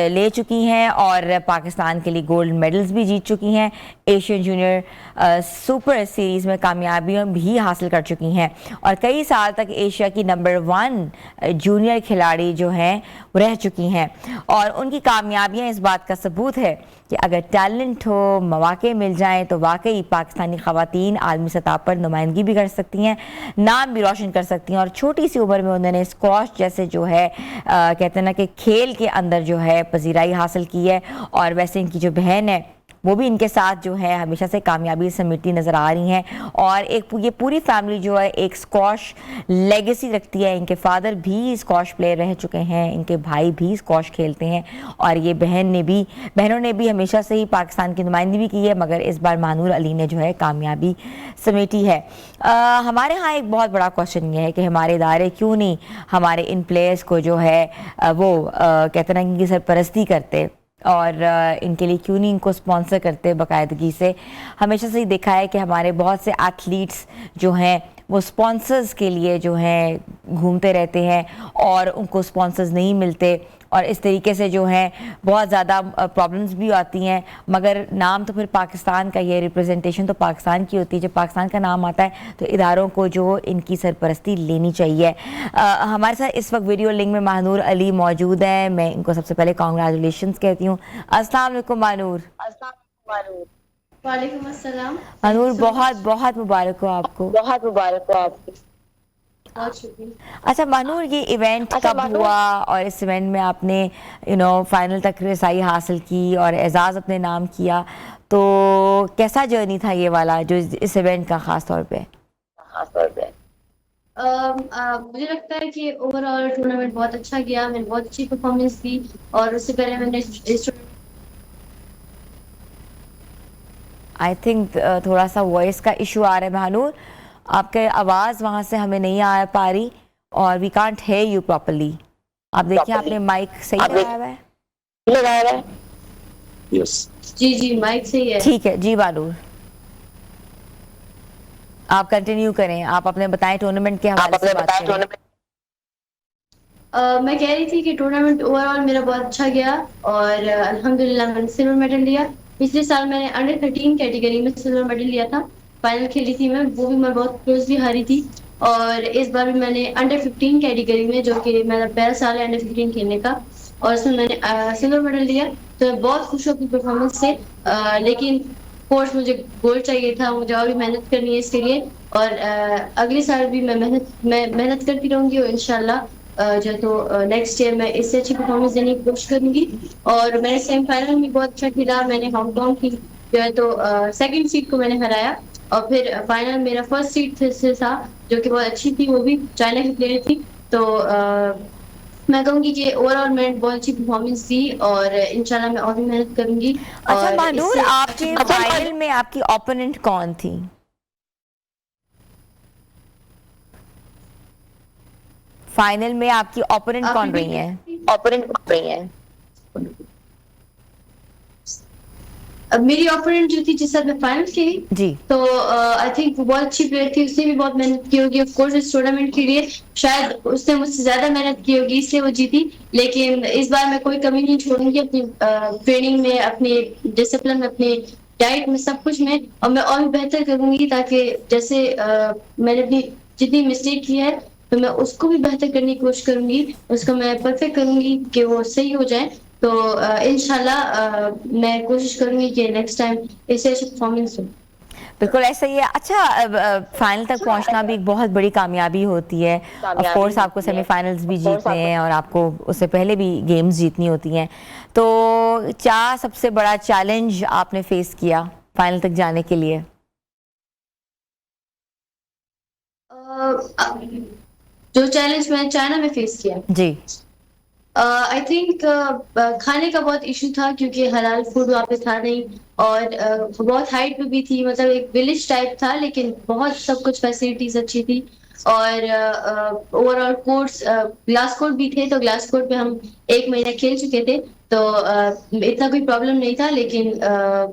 ले चुकी हैं और पाकिस्तान के लिए गोल्ड मेडल्स भी जीत चुकी हैं। एशियन जूनियर सुपर सीरीज़ में कामयाबियां भी हासिल कर चुकी हैं और कई साल तक एशिया की नंबर 1 जूनियर खिलाड़ी जो हैं रह चुकी हैं। और उनकी कामयाबियां इस बात का सबूत है कि अगर टैलेंट हो, मौके मिल जाएं तो वाकई पाकिस्तानी ख़वातीन आलमी सतह पर नुमाइंदगी भी कर सकती हैं, नाम भी रोशन कर सकती हैं। और छोटी सी उम्र में उन्होंने स्क्वॉश जैसे जो है कहते हैं ना कि खेल के अंदर जो है पजीराई हासिल की है। और वैसे इनकी जो बहन है वो भी इनके साथ जो है हमेशा से कामयाबी समेटती नज़र आ रही हैं और ये पूरी फैमिली जो है एक स्क्वॉश लेगेसी रखती है। इनके फादर भी स्क्वॉश प्लेयर रह चुके हैं, इनके भाई भी स्क्वॉश खेलते हैं और ये बहनों ने भी हमेशा से ही पाकिस्तान की नुमाइंदगी भी की है, मगर इस बार महानूर अली ने जो है कामयाबी समेटी है। हमारे यहाँ एक बहुत बड़ा क्वेश्चन ये है कि हमारे इदारे क्यों नहीं हमारे इन प्लेयर्स को जो है वो कहते हैं ना इनकी सरपरस्ती करते और इनके लिए क्यों नहीं इनको स्पॉन्सर करते बाकायदगी से। हमेशा से ही देखा है कि हमारे बहुत से एथलीट्स जो हैं वो स्पॉन्सर्स के लिए जो हैं घूमते रहते हैं और उनको स्पॉन्सर्स नहीं मिलते और इस तरीके से जो है बहुत ज़्यादा प्रॉब्लम्स भी आती हैं। मगर नाम तो फिर पाकिस्तान का, ये रिप्रेजेंटेशन तो पाकिस्तान की होती है। जब पाकिस्तान का नाम आता है तो इदारों को जो इनकी सरपरस्ती लेनी चाहिए। हमारे साथ इस वक्त वीडियो लिंक में महानूर अली मौजूद हैं। मैं इनको सबसे पहले कॉन्ग्रेचुलेशंस कहती हूँ। अस्सलाम वालेकुम महानूर। वालेकुम अस्सलाम। महानूर बहुत बहुत मुबारक हो आपको। बहुत शुक्रिया। अच्छा महानूर, ये इवेंट कब हुआ और इस इवेंट में आपने फाइनल तक रसाई हासिल की और एजाज़ अपने नाम किया, तो कैसा जर्नी था ये वाला जो इस इवेंट का ख़ास तौर पे? मुझे लगता है कि ओवरऑल टूर्नामेंट बहुत अच्छा गया, मैंने बहुत अच्छी परफॉर्मेंस दी और उससे पहले मैंने आई थिंक थोड़ा सा वॉइस का इशू आ रहा है महानूर, आपके आवाज़ वहाँ से हमें नहीं आ पा रही और we can't hear you properly. आप देखिए आपने माइक सही लगाया है? यस जी माइक सही है। ठीक है जी महानूर, आप कंटिन्यू करें, आप अपने बताएं टूर्नामेंट के हवाले से बात करें। मैं कह रही थी कि टूर्नामेंट ओवरऑल मेरा बहुत अच्छा गया और अल्हम्दुलिल्लाह मैंने सिल्वर मेडल लिया। पिछले साल मैंने अंडर 13 कैटेगरी में सिल्वर मेडल लिया था, फाइनल खेली थी मैं, वो भी मैं बहुत क्लोजली हारी थी। और इस बार भी मैंने अंडर 15 कैटेगरी में, जो कि मेरा पहला साल है अंडर 15 खेलने का, और उसमें मैंने सिल्वर मेडल लिया। तो मैं बहुत खुश हूँ अपनी परफॉर्मेंस से। लेकिन कोर्स मुझे गोल्ड चाहिए था, मुझे और भी मेहनत करनी है इसके लिए और अगले साल भी मैं मेहनत करती रहूंगी और इंशाल्लाह जो तो नेक्स्ट ईयर मैं इससे अच्छी परफॉर्मेंस देने की कोशिश करूंगी। और मैंने सेमीफाइनल में बहुत अच्छा खेला, मैंने हांगकांग की जो है तो सेकंड सीड को मैंने हराया और फिर फाइनल मेरा फर्स्ट सीड से था जो कि बहुत अच्छी थी, वो भी चाइना की प्लेयर थी। तो मैं कहूंगी कि ओवरऑल मैंने बहुत अच्छी परफॉर्मेंस दी और इंशाल्लाह मैं और भी मेहनत करूंगी। अच्छा महानूर, आपके फाइनल में आपकी ओपोनेंट कौन थी? फाइनल में आपकी ओपोनेंट कौन रही है? अब मेरी ओपोनेंट जो थी जिस साथ मैं फाइनल खेली जी, तो आई थिंक वो बहुत अच्छी प्लेयर थी, उसने भी बहुत मेहनत की होगी। ऑफ कोर्स इस टूर्नामेंट के लिए शायद उसने मुझसे ज्यादा मेहनत की होगी, इसलिए वो जीती। लेकिन इस बार मैं कोई कमी नहीं छोड़ूंगी अपनी ट्रेनिंग में, अपने डिसिप्लिन में, अपने डाइट में, सब कुछ में, और मैं और भी बेहतर करूंगी ताकि जैसे मैंने अपनी जितनी मिस्टेक की है तो मैं उसको भी बेहतर करने की कोशिश करूंगी, उसको मैं परफेक्ट करूंगी कि वो सही हो जाए। तो इंशाल्लाह मैं कोशिश करूंगी कि नेक्स्ट टाइम इससे अच्छी परफॉर्मेंस हो। बिल्कुल ऐसा ही है। अच्छा, फाइनल तक पहुंचना भी एक बहुत बड़ी कामयाबी होती है। ऑफ कोर्स आपको सेमीफाइनल्स भी जीतने हैं और आपको उससे पहले भी गेम्स जीतनी होती हैं। तो क्या सबसे बड़ा चैलेंज आपने फेस किया फाइनल तक जाने के लिए? जो चैलेंज मैंने चाइना में फेस किया, जी। आई थिंक खाने का बहुत इशू था क्योंकि हलाल फूड वहाँ पे था नहीं, और बहुत हाइट पे भी थी, मतलब एक विलेज टाइप था, लेकिन बहुत सब कुछ फैसिलिटीज अच्छी थी। और ओवरऑल कोर्ट्स, ग्लास कोर्ट भी थे, तो ग्लास कोर्ट पे हम 1 महीना खेल चुके थे, तो इतना कोई प्रॉब्लम नहीं था। लेकिन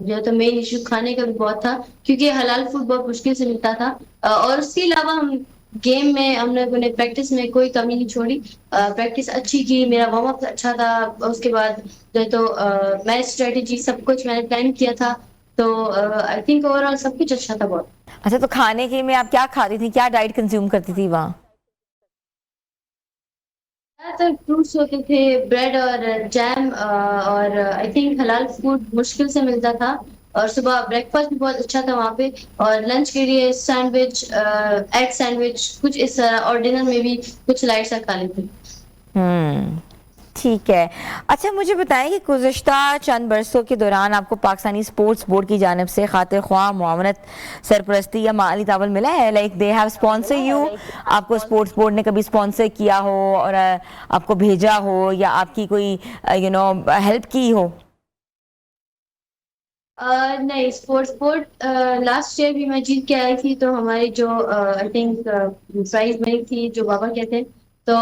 जो तो मेन इशू खाने का भी बहुत था, क्योंकि हलाल फूड बहुत मुश्किल से मिलता था। और उसके अलावा हम गेम में हम लोगों ने प्रैक्टिस में कोई कमी नहीं छोड़ी, प्रैक्टिस अच्छी की, मेरा वार्म अप अच्छा था। उसके बाद जो तो मैच स्ट्रेटेजी सब कुछ मैंने प्लान किया था, तो आई थिंक ओवरऑल सब कुछ अच्छा था बहुत। अच्छा, तो खाने के में आप क्या खाती थी, क्या डाइट कंज्यूम करती थी वहाँ? ज्यादातर फ्रूट्स होते थे, ब्रेड और जैम, और आई थिंक हलाल फूड मुश्किल से मिलता था। और सुबह ब्रेकफास्ट भी बहुत अच्छा था वहाँ पे, और लंच के लिए सैंडविच, एग सैंडविच कुछ इस तरह, और डिनर में भी कुछ लाइट सा खा लेते। हम्म, ठीक है। अच्छा, मुझे बताएं कि गुज़श्ता चंद बरसों के दौरान आपको पाकिस्तानी स्पोर्ट्स बोर्ड की जानिब से खातिर ख्वाह मुआवनत, सरपरस्ती या माली तावन मिला है? Like they have sponsor you, आपको स्पोर्ट्स बोर्ड ने कभी स्पॉन्सर किया हो और आपको भेजा हो या आपकी कोई हेल्प की हो? नहीं, स्पोर्ट्स बोर्ड लास्ट ईयर भी मैं जीत के आई थी, तो हमारी जो आई थिंक प्राइज मनी थी जो बाबा के थे, तो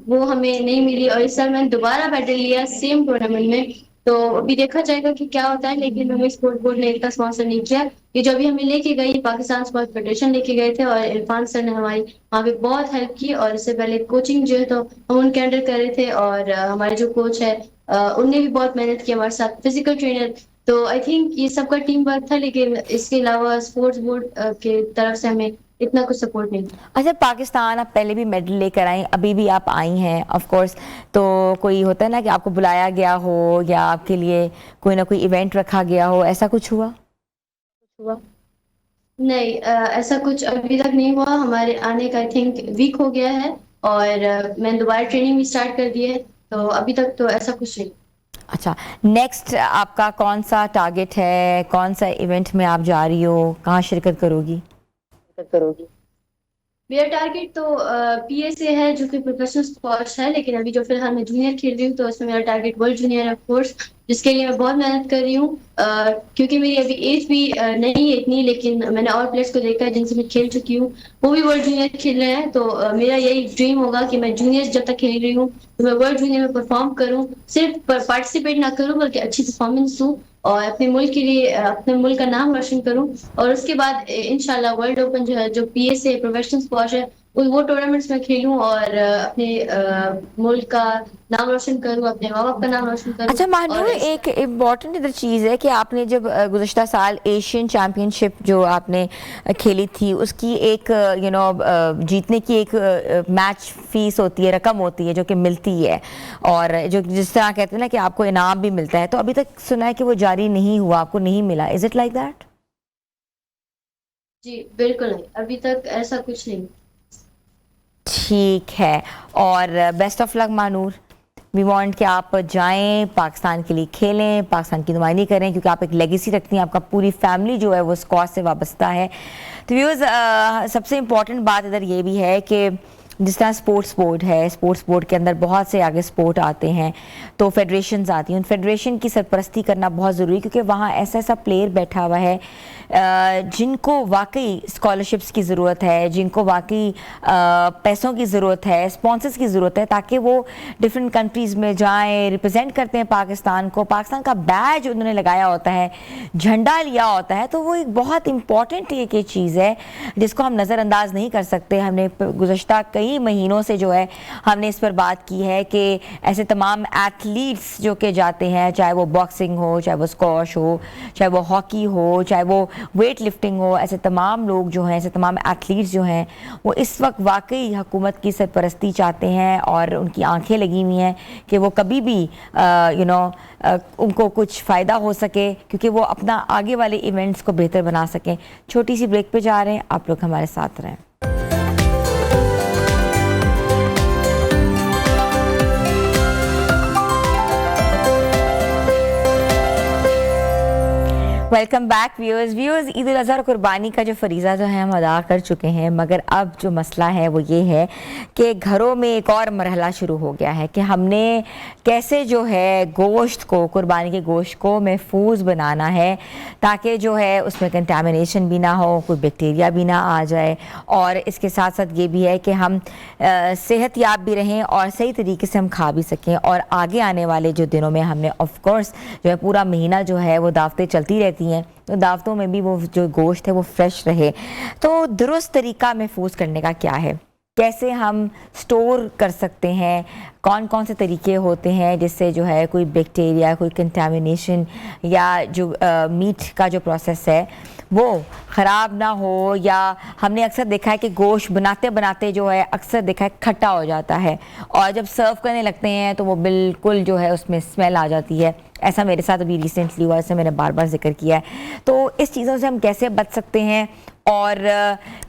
वो हमें नहीं मिली। और इस साल मैंने दोबारा मेडल लिया सेम टूर्नामेंट में, तो अभी देखा जाएगा कि क्या होता है। लेकिन हमें स्पोर्ट्स बोर्ड ने इतना स्पॉन्सर नहीं किया। ये जो अभी हमें लेके गई, पाकिस्तान स्पोर्ट्स फेडरेशन लेके गए थे, और इरफान सर ने हमारी वहाँ पे बहुत हेल्प की। और इससे पहले कोचिंग जो है तो हम उनके अंडर कर रहे थे, और हमारे जो कोच है उनने भी बहुत मेहनत की हमारे साथ, फिजिकल ट्रेनर। तो आई थिंक ये सबका टीम वर्क था, लेकिन इसके अलावा स्पोर्ट्स बोर्ड के तरफ से हमें इतना कुछ सपोर्ट नहीं था। अच्छा, पाकिस्तान आप पहले भी मेडल लेकर आई, अभी भी आप आई हैं ऑफ कोर्स, तो कोई होता है ना कि आपको बुलाया गया हो या आपके लिए कोई ना कोई इवेंट रखा गया हो, ऐसा कुछ हुआ? नहीं, ऐसा कुछ अभी तक नहीं हुआ। हमारे आने का आई थिंक वीक हो गया है, और मैंने दोबारा ट्रेनिंग भी स्टार्ट कर दी है, तो अभी तक तो ऐसा कुछ नहीं। अच्छा, नेक्स्ट आपका कौन सा टारगेट है, कौन सा इवेंट में आप जा रही हो, कहाँ शिरकत करोगी? मेरा टारगेट तो पीएसए है, जो कि प्रोफेशनल स्क्वॉश है, लेकिन अभी जो फिलहाल मैं जूनियर खेल रही हूँ, तो उसमें मेरा टारगेट वर्ल्ड जूनियर है ऑफ कोर्स, जिसके लिए मैं बहुत मेहनत कर रही हूँ। क्योंकि मेरी अभी एज भी नहीं है इतनी, लेकिन मैंने और प्लेयर्स को देखा है जिनसे मैं खेल चुकी हूँ, वो भी वर्ल्ड जूनियर खेल रहे हैं। तो मेरा यही ड्रीम होगा कि मैं जूनियर जब तक खेल रही हूँ, तो मैं वर्ल्ड जूनियर में परफॉर्म करूँ, सिर्फ पार्टिसिपेट ना करूँ बल्कि अच्छी परफॉर्मेंस दूँ, और अपने मुल्क के लिए अपने मुल्क का नाम रोशन करूं। और उसके बाद इंशाल्लाह वर्ल्ड ओपन जो है, जो पीएसए प्रोफेशनल स्क्वॉश है, वो टूर्नामेंट्स में खेलूं, और अपने मुल्क का नाम रोशन करूं, अपने माँ बाप का नाम रोशन करूं। अच्छा महानूर, एक इम्पॉर्टेंट इधर चीज़ है कि आपने जब गुज़श्ता साल एशियन चैम्पियनशिप जो आपने खेली थी, उसकी एक जीतने की एक मैच फीस होती है, रकम होती है जो कि मिलती है, और जो जिस तरह कहते हैं ना कि आपको इनाम भी मिलता है, तो अभी तक सुना है कि वो जारी नहीं हुआ, आपको नहीं मिला, इज इट लाइक दैट? जी बिल्कुल नहीं, अभी तक ऐसा कुछ नहीं। ठीक है, और best of luck Manoor. We want कि आप जाएं, पाकिस्तान के लिए खेलें, पाकिस्तान की नुमाइंदगी करें, क्योंकि आप एक लेगेसी रखती हैं, आपका पूरी फैमिली जो है वो स्क्वाश से वाबस्ता है। तो व्यूअर्स, सबसे इम्पॉर्टेंट बात इधर ये भी है कि जिस तरह स्पोर्ट्स बोर्ड है, स्पोर्ट्स बोर्ड के अंदर बहुत से आगे स्पोर्ट आते हैं, तो फेडरेशंस आती हैं, उन फेडरेशन की सरपरस्ती करना बहुत ज़रूरी है, क्योंकि वहाँ ऐसा ऐसा प्लेयर बैठा हुआ है जिनको वाकई स्कॉलरशिप्स की ज़रूरत है, जिनको वाकई पैसों की ज़रूरत है, स्पॉन्सर्स की ज़रूरत है, ताकि वो डिफरेंट कंट्रीज़ में जाएं, रिप्रेजेंट करते हैं पाकिस्तान को, पाकिस्तान का बैज उन्होंने लगाया होता है, झंडा लिया होता है, तो वो एक बहुत इंपॉर्टेंट एक चीज़ है जिसको हम नज़रअंदाज नहीं कर सकते। हमने गुज़श्ता कई कई महीनों से जो है हमने इस पर बात की है कि ऐसे तमाम एथलीट्स जो कि जाते हैं, चाहे वो बॉक्सिंग हो, चाहे वो स्क्वॉश हो, चाहे वो हॉकी हो, चाहे वो वेट लिफ्टिंग हो, ऐसे तमाम लोग जो हैं, ऐसे तमाम एथलीट्स जो हैं, वो इस वक्त वाकई हुकूमत की सरपरस्ती चाहते हैं और उनकी आंखें लगी हुई हैं कि वो कभी भी उनको कुछ फ़ायदा हो सके, क्योंकि वो अपना आगे वाले इवेंट्स को बेहतर बना सकें। छोटी सी ब्रेक पे जा रहे हैं, आप लोग हमारे साथ रहें। Welcome back viewers. Eid ul Azha कुर्बानी का जो फरीज़ा जो है हम अदा कर चुके हैं, मगर अब जो मसला है वो ये है कि घरों में एक और मरहला शुरू हो गया है कि हमने कैसे जो है गोश्त को, कुर्बानी के गोश्त को महफूज बनाना है ताकि जो है उसमें कंटामिनेशन भी ना हो, कोई बैक्टीरिया भी ना आ जाए, और इसके साथ साथ ये भी है कि हम सेहतयाब भी रहें और सही तरीके से हम खा भी सकें। और आगे आने वाले जो दिनों में हमने ऑफ कोर्स जो है पूरा महीना जो है वो दावतें चलती रहती हैं, तो दावतों में भी वो जो गोश्त है वो फ्रेश रहे। तो दुरुस्त तरीका महफूज करने का क्या है, कैसे हम स्टोर कर सकते हैं, कौन कौन से तरीके होते हैं जिससे जो है कोई बैक्टीरिया, कोई कंटामिनेशन या जो मीट का जो प्रोसेस है वो ख़राब ना हो। या हमने अक्सर देखा है कि गोश्त बनाते बनाते जो है अक्सर देखा है खट्टा हो जाता है और जब सर्व करने लगते हैं तो वो बिल्कुल जो है उसमें स्मेल आ जाती है। ऐसा मेरे साथ अभी रिसेंटली हुआ, ऐसे मैंने बार बार जिक्र किया है। तो इस चीज़ों से हम कैसे बच सकते हैं और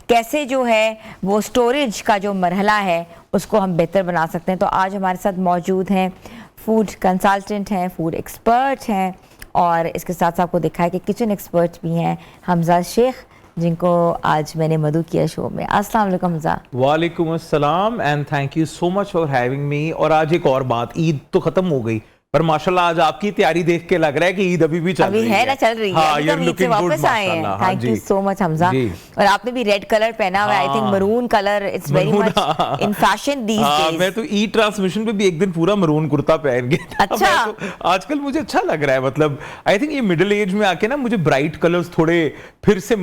कैसे जो है वो स्टोरेज का जो मरहला है उसको हम बेहतर बना सकते हैं। तो आज हमारे साथ मौजूद हैं फूड कंसल्टेंट हैं, फूड एक्सपर्ट हैं, और इसके साथ साथ आपको देखा है कि किचन एक्सपर्ट भी हैं, हमजा शेख, जिनको आज मैंने मदू किया शो में। अस्सलाम वालेकुम हमजा। वालेकुम अस्सलाम and thank you so much for having मी। और आज एक और बात, ईद तो खत्म हो गई पर माशाल्लाह आज आपकी तैयारी देख के लग रहा है कि ईद अभी भी चल रही है। ना चल रही है। हाँ, you're looking good, वापस आए हैं। माशाल्लाह। Thank you so much Hamza. और आपने भी रेड कलर पहना हुआ है, I think maroon colour, it's very much in fashion these days. मैं तो ई ट्रांसमिशन पे भी एक दिन पूरा मरून कुर्ता पहन के, अच्छा तो आजकल मुझे अच्छा लग रहा है। मतलब आई थिंक ये मिडिल एज में आके ना मुझे ब्राइट कलर्स थोड़े फिर से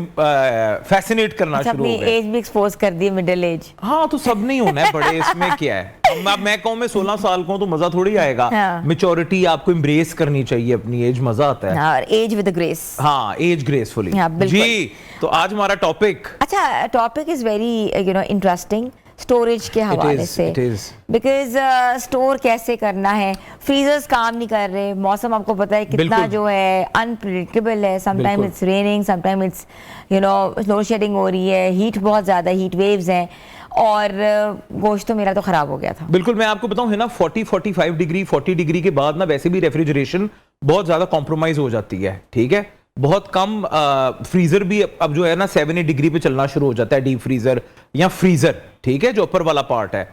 फैसिनेट करना शुरू हो गए। एज भी एक्सपोज कर दी, मिडिल एज। हाँ तो सब नहीं होना है बड़े, इसमें क्या है। अब मैं कहूँ मैं 16 साल का हूँ तो मजा थोड़ी आएगा। मेच्योरिटी आपको एम्ब्रेस करनी चाहिए अपनी एज, मजा आता है। और एज विद ग्रेस। हाँ, एज ग्रेसफुली। जी, तो आज हमारा टॉपिक, अच्छा topic is very interesting storage के हवाले से, बिकॉज स्टोर कैसे करना है। फ्रीजर्स काम नहीं कर रहे, मौसम आपको पता है कितना जो है अनप्रेडिक्टेबल है। Sometime it's raining, sometime it's load shedding हो रही है, हीट बहुत ज़्यादा, हीट वेव्स हैं, और गोश्त तो मेरा तो ख़राब हो गया था। बिल्कुल, मैं आपको बताऊं है ना 40-45 डिग्री 40 डिग्री के बाद ना वैसे भी रेफ्रिजरेशन बहुत ज़्यादा कॉम्प्रोमाइज़ हो जाती है। ठीक है, बहुत कम फ्रीजर भी अब जो है ना 7-8 डिग्री पे चलना शुरू हो जाता है, डीप फ्रीजर या फ्रीजर, ठीक है, जो ऊपर वाला पार्ट है।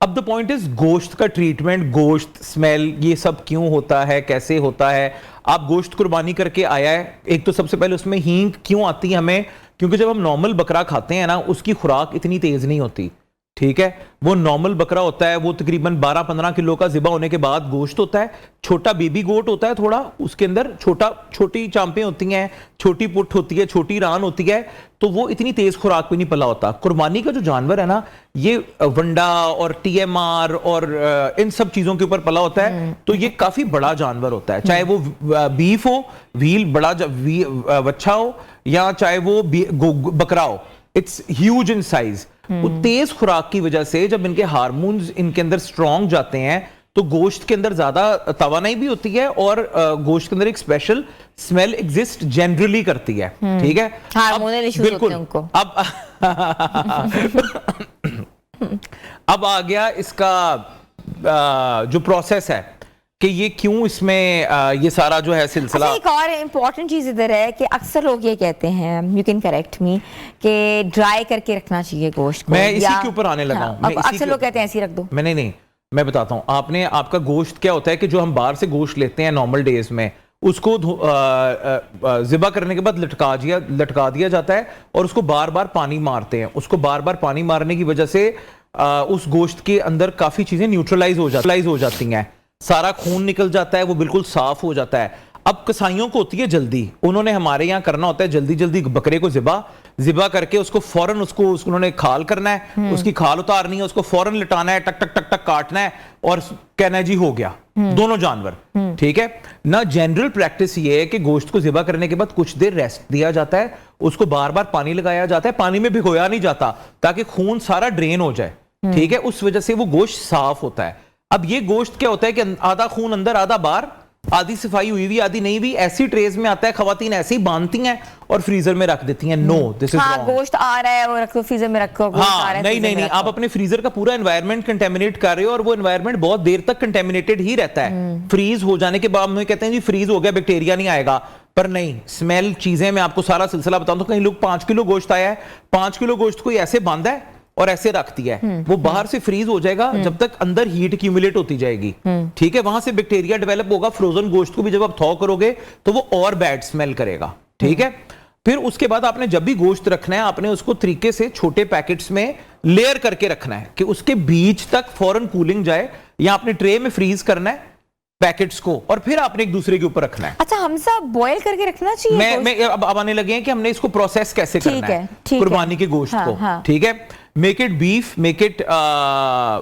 अब द पॉइंट इज गोश्त का ट्रीटमेंट, गोश्त स्मेल, ये सब क्यों होता है, कैसे होता है। आप गोश्त कुर्बानी करके आया है, एक तो सबसे पहले उसमें हींग क्यों आती है हमें, क्योंकि जब हम नॉर्मल बकरा खाते हैं ना उसकी खुराक इतनी तेज नहीं होती। ठीक है, वो नॉर्मल बकरा होता है, वो तकरीबन 12-15 किलो का ज़िबा होने के बाद गोश्त होता है। छोटा बेबी गोट होता है थोड़ा, उसके अंदर छोटी चांपें होती हैं, छोटी पुट होती है, छोटी रान होती है, तो वो इतनी तेज खुराक पे नहीं पला होता। कुर्बानी का जो जानवर है ना, ये वंडा और TMR और इन सब चीजों के ऊपर पला होता है, तो ये काफी बड़ा जानवर होता है। चाहे वो बीफ हो, व्हील बड़ा वच्छा हो, या चाहे वो बकरा हो, इट्स ह्यूज इन साइज। वो तेज खुराक की वजह से जब इनके हार्मोन्स इनके अंदर स्ट्रॉन्ग जाते हैं तो गोश्त के अंदर ज्यादा तवानाई भी होती है और गोश्त के अंदर एक स्पेशल स्मेल एग्जिस्ट जनरली करती है। ठीक है, हार्मोनल इश्यूज होते हैं उनको। अब आ गया इसका जो प्रोसेस है कि ये क्यों इसमें ये सारा जो है सिलसिला। अच्छा, एक और इम्पॉर्टेंट चीज इधर है कि अक्सर लोग ये कहते हैं, यू कैन करेक्ट मी, कि ड्राई करके रखना चाहिए गोश्त को। मैं इसी के ऊपर आने लगा हूं। हाँ, अक्सर लोग कहते हैं ऐसे ही रख दो। नहीं, मैं बताता हूँ। आपका गोश्त क्या होता है कि जो हम बाहर से गोश्त लेते हैं नॉर्मल डेज में, उसको ज़िबा करने के बाद लटका दिया जाता है और उसको बार बार पानी मारते हैं। उसको बार बार पानी मारने की वजह से उस गोश्त के अंदर काफी चीजें न्यूट्रलाइज हो जाती हैं, सारा खून निकल जाता है, वो बिल्कुल साफ हो जाता है। अब कसाईयों को होती है जल्दी, उन्होंने हमारे यहाँ करना होता है जल्दी जल्दी बकरे को ज़िबा, ज़िबा करके उसको फौरन उसको उन्होंने खाल करना है, उसकी खाल उतारनी है, उसको फौरन लिटाना है, टक टक टक टक काटना है और कहना है जी हो गया दोनों जानवर। ठीक है ना। जनरल प्रैक्टिस ये है कि गोश्त को ज़िबा करने के बाद कुछ देर रेस्ट दिया जाता है, उसको बार बार पानी लगाया जाता है, पानी में भिगोया नहीं जाता ताकि खून सारा ड्रेन हो जाए। ठीक है, उस वजह से वो गोश्त साफ होता है। अब ये गोश्त क्या होता है कि आधा खून अंदर आधा बाहर, आधी सफाई हुई हुई आधी नहीं भी, ऐसी ट्रेज में आता है, खवातीन ऐसे ही बांधती हैं और फ्रीजर में रख देती हैं। No, this is wrong. गोश्त आ रहा है वो रखो फ्रीजर में रखो, गोश्त आ रहा है नहीं नहीं नहीं, आप अपने फ्रीजर का पूरा एनवायरनमेंट कंटेमिनेट कर रहे हो और वो एनवायरनमेंट बहुत देर तक कंटेमिनेटेड ही रहता है। फ्रीज हो जाने के बाद में कहते हैं जी फ्रीज हो गया, बैक्टीरिया नहीं आएगा, पर नहीं, स्मेल चीजें, मैं आपको सारा सिलसिला बताऊं तो कहीं लोग 5 किलो गोश्त आया है, 5 किलो गोश्त को ऐसे बांधा है और ऐसे रख दिया है, वो बाहर से फ्रीज हो जाएगा जब तक अंदर हीट एक्यूमुलेट होती जाएगी। ठीक है, वहां से बैक्टीरिया डेवलप होगा। फ्रोजन गोश्त को भी जब आप थॉ करोगे तो वो और बैड स्मेल करेगा। ठीक है, फिर उसके बाद आपने जब भी गोश्त रखना है, आपने उसको तरीके से छोटे पैकेट्स में लेयर करके रखना है कि उसके बीच तक फौरन कूलिंग जाए, या आपने ट्रे में फ्रीज करना है पैकेट्स को और फिर आपने एक दूसरे के ऊपर रखना है। अच्छा, हम सब बॉयल करके रखना चाहिए? मैं अब आने लगे हैं कि हमने इसको प्रोसेस कैसे करना है कुर्बानी के गोश्त को। ठीक है, make it beef, make it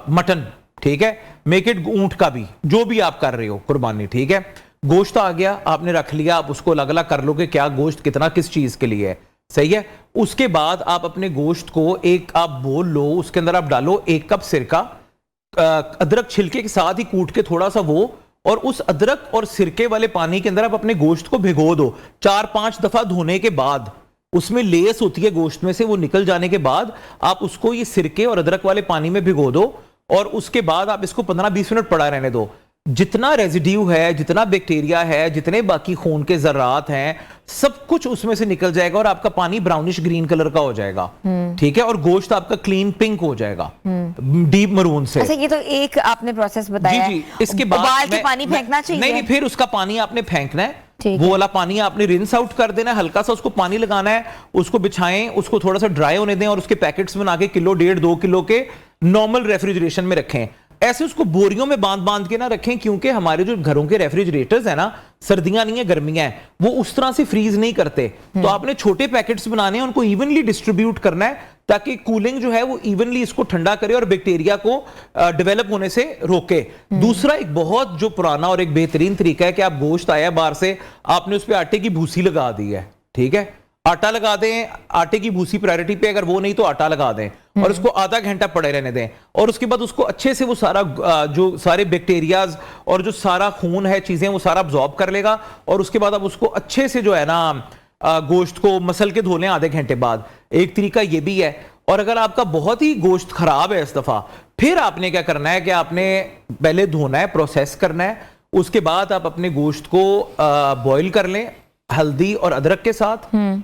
mutton, ठीक है, मेक इट ऊंट का भी, जो भी आप कर रहे हो कुर्बानी। ठीक है, गोश्त आ गया, आपने रख लिया, आप उसको अलग अलग कर लो कि क्या गोश्त कितना किस चीज के लिए है। सही है, उसके बाद आप अपने गोश्त को एक आप बोल लो, उसके अंदर आप डालो 1 कप सिरका, अदरक छिलके के साथ ही कूट के थोड़ा सा वो, और उस अदरक और सिरके वाले पानी के अंदर आप अपने गोश्त को भिगो दो। 4-5 दफा धोने के बाद उसमें लेस होती है गोश्त में से, वो निकल जाने के बाद आप उसको ये सिरके और अदरक वाले पानी में भिगो दो और उसके बाद आप इसको 15-20 मिनट पड़ा रहने दो। जितना रेजिड्यू है, जितना बैक्टीरिया है, जितने बाकी खून के जर्रात हैं, सब कुछ उसमें से निकल जाएगा और आपका पानी ब्राउनिश ग्रीन कलर का हो जाएगा। ठीक है, और गोश्त आपका क्लीन पिंक हो जाएगा, डीप मरून से। अच्छा, ये तो एक आपने प्रोसेस बताया। जी, इसके बाद उबाल के पानी फेंकना चाहिए? नहीं, फिर उसका पानी आपने फेंकना है, वो वाला पानी आपने रिंस आउट कर देना है, हल्का सा उसको पानी लगाना है, उसको बिछाएं, उसको थोड़ा सा ड्राई होने दें और उसके पैकेट्स बना के 1, 1.5, 2 किलो के नॉर्मल रेफ्रिजरेशन में रखें। ऐसे उसको बोरियों में बांध के ना रखें, क्योंकि हमारे जो घरों के रेफ्रिजरेटर्स है ना, सर्दियां नहीं है गर्मियां है, वो उस तरह से फ्रीज नहीं करते। तो आपने छोटे पैकेट्स बनाने हैं, उनको इवनली डिस्ट्रीब्यूट करना है ताकि कूलिंग जो है वो इवनली इसको ठंडा करे और बैक्टीरिया को डेवलप होने से रोके। दूसरा एक बहुत जो पुराना और एक बेहतरीन तरीका है कि आप गोश्त आया बाहर से, आपने उस पर आटे की भूसी लगा दी है। ठीक है, आटा लगा दें, आटे की भूसी प्रायोरिटी पे, अगर वो नहीं तो आटा लगा दें और उसको आधा घंटा पड़े रहने दें और उसके बाद उसको अच्छे से वो सारा जो सारे बैक्टीरियाज और जो सारा खून है, चीजें, वो सारा अब्जॉर्ब कर लेगा और उसके बाद आप उसको अच्छे से जो है ना गोश्त को मसल के धो लें आधे घंटे बाद। एक तरीका ये भी है। और अगर आपका बहुत ही गोश्त खराब है इस दफा, फिर आपने क्या करना है कि आपने पहले धोना है, प्रोसेस करना है, उसके बाद आप अपने गोश्त को बॉईल कर लें हल्दी और अदरक के साथ।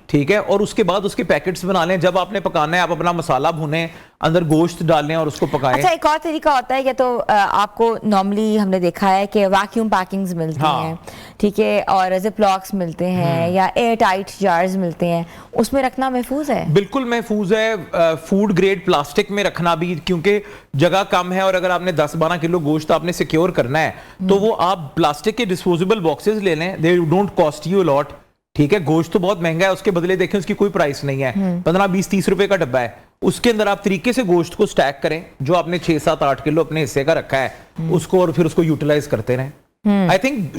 ठीक है, और उसके बाद उसके पैकेट्स बना लें। जब आपने पकाना है, आप अपना मसाला भुनें, अंदर गोश्त डालें और उसको पकाएं। अच्छा, एक और तरीका होता है, या तो आपको नॉर्मली हमने देखा है कि वैक्यूम पैकिंग्स मिलती हैं, ठीक है, और जिपलॉक्स मिलते हैं या एयर टाइट जार्स मिलते हैं, उसमें रखना महफूज है? बिल्कुल महफूज है। फूड ग्रेड प्लास्टिक में रखना भी, क्योंकि जगह कम है और अगर आपने 10-12 किलो गोश्त आपने सिक्योर करना है तो वो आप प्लास्टिक के डिस्पोजेबल बॉक्सेस ले लें, they don't cost you lot. ठीक है, गोश्त तो बहुत महंगा है, उसके बदले देखें उसकी कोई प्राइस नहीं है, 15, 20, 30 रुपए का डब्बा है। उसके अंदर आप तरीके से गोश्त को स्टैक करें, जो आपने 6, 7, 8 किलो अपने हिस्से का रखा है उसको, और फिर उसको यूटिलाइज करते रहें। आई थिंक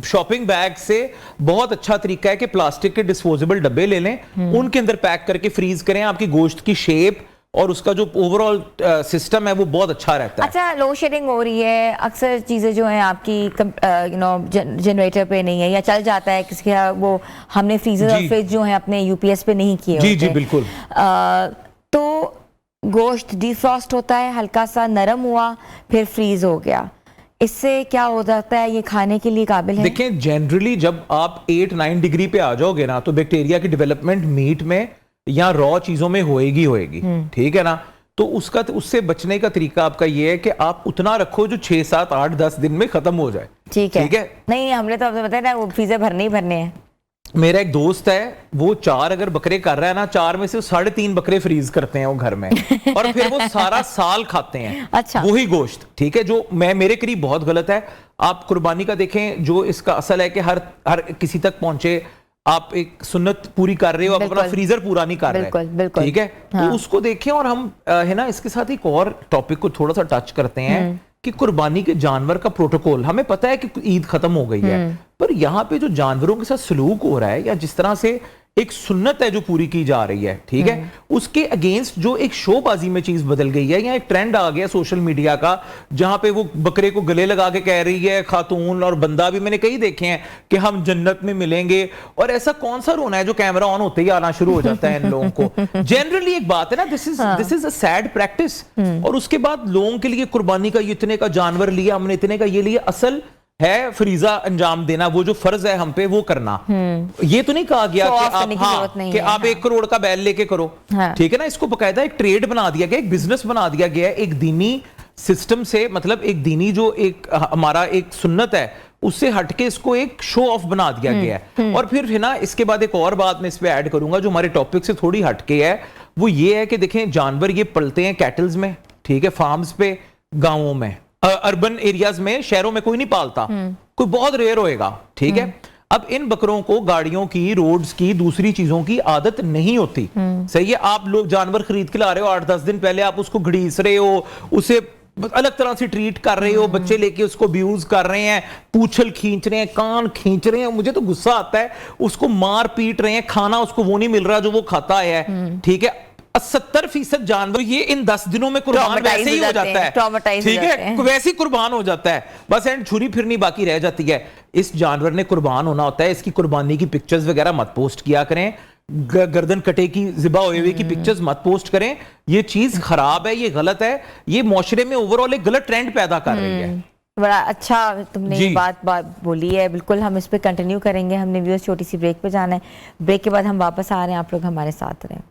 शॉपिंग बैग से बहुत अच्छा तरीका है कि प्लास्टिक के डिस्पोजेबल डब्बे ले लें, उनके अंदर पैक करके फ्रीज करें। आपकी गोश्त की शेप और उसका जो ओवरऑल सिस्टम है वो बहुत अच्छा रहता है। अच्छा, लोड शेडिंग हो रही है, अक्सर चीज़ें जो हैं आपकी जनरेटर पे नहीं है या चल जाता है किसी का, वो हमने फ्रीजर और फ्रिज जो है अपने यूपीएस पे नहीं किए होते। जी बिल्कुल। तो गोश्त डिफ्रॉस्ट होता है, हल्का सा नरम हुआ, फिर फ्रीज हो गया, इससे क्या हो जाता है? ये खाने के लिए काबिल है? देखें, जनरली जब आप 8-9 डिग्री पे आ जाओगे ना, तो बैक्टीरिया की डेवलपमेंट मीट में या रॉ चीजों में होएगी। ठीक है ना, तो उससे बचने का तरीका आपका ये है कि आप उतना रखो जो 6, 7, 8, 10 दिन में खत्म हो जाए। ठीक है। नहीं, हमने तो बताया ना, वो फ्रीजर भरने ही भरने हैं। मेरा एक दोस्त है, वो 4 अगर बकरे कर रहा है ना, 4 में से 3.5 बकरे फ्रीज करते हैं वो घर में और फिर वो सारा साल खाते हैं। अच्छा। वही गोश्त। ठीक है, जो मेरे करीब बहुत गलत है। आप कुर्बानी का देखें, जो इसका असल है कि हर किसी तक पहुंचे, आप एक सुन्नत पूरी कर रहे हो, आप अपना बिल्कुल। फ्रीजर पूरा नहीं कर बिल्कुल, रहे, बिल्कुल। ठीक है? हाँ। तो उसको देखें। और हम है ना इसके साथ एक और टॉपिक को थोड़ा सा टच करते हैं कि कुर्बानी के जानवर का प्रोटोकॉल। हमें पता है कि ईद खत्म हो गई है, पर यहाँ पे जो जानवरों के साथ सलूक हो रहा है या जिस तरह से एक सुन्नत है जो पूरी की जा रही है, ठीक है, उसके अगेंस्ट जो एक शोबाजी में चीज बदल गई है, या एक ट्रेंड आ गया सोशल मीडिया का जहां पे वो बकरे को गले लगा के कह रही है खातून और बंदा भी, मैंने कई देखे हैं कि हम जन्नत में मिलेंगे। और ऐसा कौन सा रोना है जो कैमरा ऑन होते ही आना शुरू हो जाता है इन लोगों को। जनरली एक बात है ना, this is a sad practice. और उसके बाद लोगों के लिए कुर्बानी का इतने का जानवर लिया हमने, इतने का ये लिया, असल है फरीजा अंजाम देना, वो जो फर्ज है हम पे वो करना। ये तो नहीं कहा गया कि आप कि आप 1 करोड़ का बैल लेके करो, ठीक है ना। इसको बकायदा एक ट्रेड बना दिया गया, एक बिजनेस बना दिया गया है, एक दीनी सिस्टम से, मतलब एक दीनी जो एक हमारा एक सुन्नत है उससे हटके इसको एक शो ऑफ बना दिया गया है। और फिर है ना इसके बाद एक और बात मैं इस पे ऐड करूंगा जो हमारे टॉपिक से थोड़ी हटके है, वो ये है कि देखें जानवर ये पलते हैं कैटल्स में, ठीक है, फार्म्स पे, गांवों में, अर्बन एरियाज में, शहरों में कोई नहीं पालता, कोई बहुत रेयर होएगा, ठीक है। अब इन बकरों को गाड़ियों की, रोड्स की, दूसरी चीजों की आदत नहीं होती, सही है। आप लोग जानवर खरीद के ला रहे हो, 8-10 दिन पहले आप उसको घड़ीस रहे हो, उसे अलग तरह से ट्रीट कर रहे हो, बच्चे लेके उसको अब्यूज कर रहे हैं, पूछल खींच रहे हैं, कान खींच रहे हैं, मुझे तो गुस्सा आता है, उसको मार पीट रहे हैं, खाना उसको वो नहीं मिल रहा जो वो खाता है, ठीक है। 70% जानवर ये इन 10 दिनों में कुर्बान वैसे ही हो जाता है, ठीक है, वैसे ही कुर्बान हो जाता है, बस एंड छुरी फिरनी बाकी रह जाती है। इस जानवर ने कुर्बान होना होता है, इसकी कुर्बानी की पिक्चर्स वगैरह मत पोस्ट किया करें, गर्दन कटे की, ज़िबा हुए हुए की पिक्चर्स मत पोस्ट करें, ये चीज खराब है, ये गलत है, ये मुआशरे में ओवरऑल एक गलत ट्रेंड पैदा कर रही है। बड़ा अच्छा तुमने ये बात बोली है, बिल्कुल हम इस पे कंटिन्यू करेंगे। हमने व्यूअर्स छोटी सी ब्रेक पे जाना है, ब्रेक के बाद हम वापस आ रहे हैं, आप लोग हमारे साथ रहें।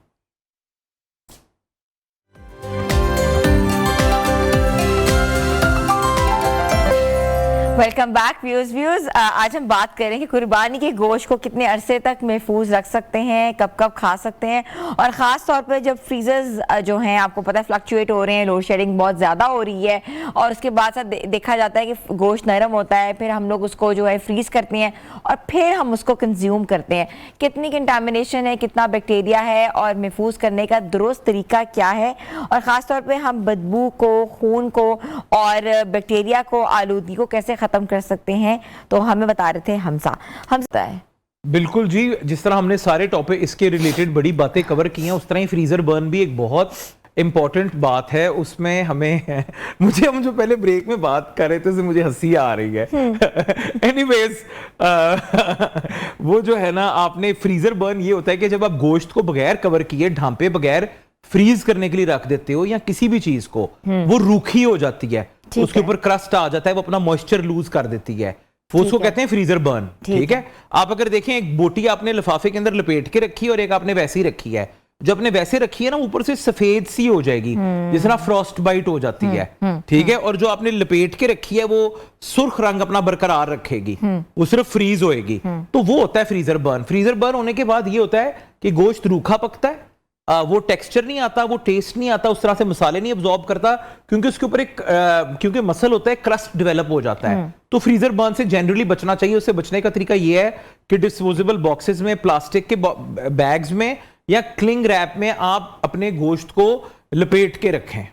Welcome back views. आज हम बात करें कि कुर्बानी के गोश्त को कितने अरसे तक महफूज रख सकते हैं, कब कब खा सकते हैं, और ख़ास तौर पर जब फ्रीजर्स जो हैं आपको पता है फ्लक्चुएट हो रहे हैं, लोड शेडिंग बहुत ज़्यादा हो रही है, और उसके बाद साथ देखा जाता है कि गोश्त नरम होता है, फिर हम लोग उसको जो है फ्रीज़ करते हैं और फिर हम उसको कंज्यूम करते हैं। कितनी कंटामिनेशन है, कितना बैक्टीरिया है, और महफूज करने का दुरुस्त तरीका क्या है, और ख़ास तौर पर हम बदबू को, खून को और बैक्टीरिया को, आलूदगी को कैसे खत्म कर सकते हैं, तो हमें बता रहे थे हमसा है। बिल्कुल जी, जिस तरह हमने सारे टॉपिक इसके रिलेटेड बड़ी बातें कवर की हैं, उस तरह ही फ्रीजर बर्न भी एक बहुत इंपॉर्टेंट बात है। उसमें हमें हम जो पहले ब्रेक में बात कर रहे थे उससे मुझे हंसी आ रही है। एनीवेज वो जो है ना, आपने फ्रीजर बर्न ये होता है कि जब आप गोश्त को बगैर कवर किए, ढांपे बगैर फ्रीज करने के लिए रख देते हो, या किसी भी चीज को, वो रूखी हो जाती है, उसके ऊपर क्रस्ट आ जाता है, वो अपना मॉइस्चर लूज कर देती है, वो उसको कहते हैं फ्रीजर बर्न, ठीक है। आप अगर देखें, एक बोटी आपने लिफाफे के अंदर लपेट के रखी है और एक आपने वैसे ही रखी है, जब आपने वैसे रखी है ना, ऊपर से सफेद सी हो जाएगी, जिस तरह फ्रॉस्ट बाइट हो जाती है, ठीक है, और जो आपने लपेट के रखी है वो सुर्ख रंग अपना बरकरार रखेगी, वो सिर्फ फ्रीज होएगी, तो वो होता है फ्रीजर बर्न। फ्रीजर बर्न होने के बाद ये होता है कि गोश्त रूखा पकता है, वो टेक्सचर नहीं आता, वो टेस्ट नहीं आता, उस तरह से मसाले नहीं अब्सॉर्ब करता, क्योंकि उसके ऊपर एक क्योंकि मसल होता है, क्रस्ट डेवलप हो जाता है। तो फ्रीजर बर्न से जनरली बचना चाहिए। उससे बचने का तरीका ये है कि डिस्पोजेबल बॉक्सेस में, प्लास्टिक के बैग्स में या क्लिंग रैप में आप अपने गोश्त को लपेट के रखें,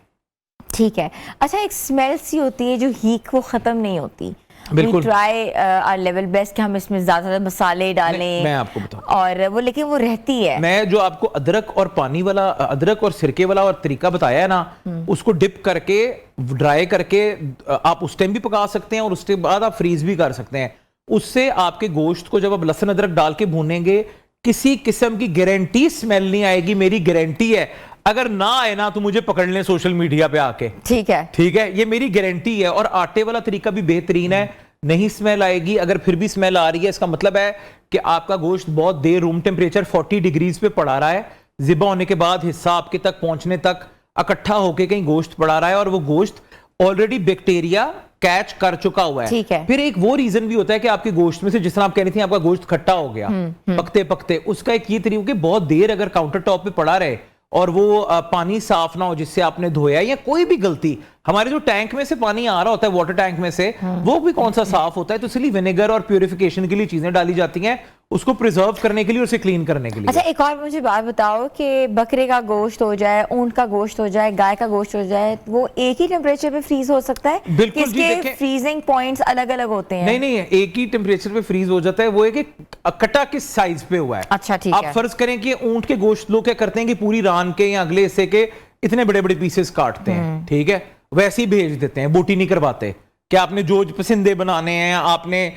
ठीक है। अच्छा, एक स्मेल सी होती है जो हीक वो खत्म नहीं होती। बिल्कुल, ट्राई आवर लेवल बेस्ट कि हम इसमें ज्यादा मसाले डालें, मैं आपको बताऊं, और वो लेकिन वो रहती है। मैं जो आपको अदरक और पानी वाला, अदरक और सिरके वाला और तरीका बताया है ना, उसको डिप करके, ड्राई करके आप उस टाइम भी पका सकते हैं और उसके बाद आप फ्रीज भी कर सकते हैं। उससे आपके गोश्त को जब आप लहसुन अदरक डाल के भूनेंगे, किसी किस्म की गारंटी स्मेल नहीं आएगी, मेरी गारंटी है। अगर ना आए ना तो मुझे पकड़ लें सोशल मीडिया पे आके, ठीक है, ठीक है, ये मेरी गारंटी है। और आटे वाला तरीका भी बेहतरीन है, नहीं स्मेल आएगी। अगर फिर भी स्मेल आ रही है, इसका मतलब है कि आपका गोश्त बहुत देर रूम टेम्परेचर 40 डिग्रीज पे पड़ा रहा है, ज़िबा होने के बाद हिस्सा आपके तक पहुंचने तक इकट्ठा होके कहीं गोश्त पड़ा रहा है, और वो गोश्त ऑलरेडी बैक्टीरिया कैच कर चुका हुआ है। फिर एक वो रीजन भी होता है कि आपके गोश्त में से, जिस तरह आप कह रही थी, आपका गोश्त खट्टा हो गया पकते पकते, उसका एक ये तरीका कि बहुत देर अगर काउंटर टॉप पे पड़ा रहे और वो पानी साफ ना हो जिससे आपने धोया, या कोई भी गलती, हमारे जो टैंक में से पानी आ रहा होता है, वाटर टैंक में से, वो भी कौन सा साफ होता है, तो इसलिए विनेगर और प्यूरिफिकेशन के लिए चीजें डाली जाती हैं, उसको प्रिजर्व करने के लिए, उसे क्लीन करने के लिए। अच्छा, एक और मुझे बात बताओ कि बकरे का गोश्त हो जाए, ऊंट का गोश्त हो जाए, गाय का गोश्त हो जाए, वो एक ही टेम्परेचर पे फ्रीज हो सकता है? बिल्कुल जी, इसके देखें, फ्रीजिंग पॉइंट्स अलग अलग होते हैं? नहीं नहीं, एक ही टेम्परेचर पे फ्रीज हो जाता है। वो एक कटा किस साइज पे हुआ है। अच्छा, ठीक आप है। फर्ज करें कि ऊंट के गोश्त लोग क्या करते हैं कि पूरी रान के या अगले हिस्से के इतने बड़े बड़े पीसेस काटते हैं, ठीक है, वैसे ही भेज देते हैं, बोटी नहीं करवाते। कि आपने जो पसंदे बनाने हैं, आपने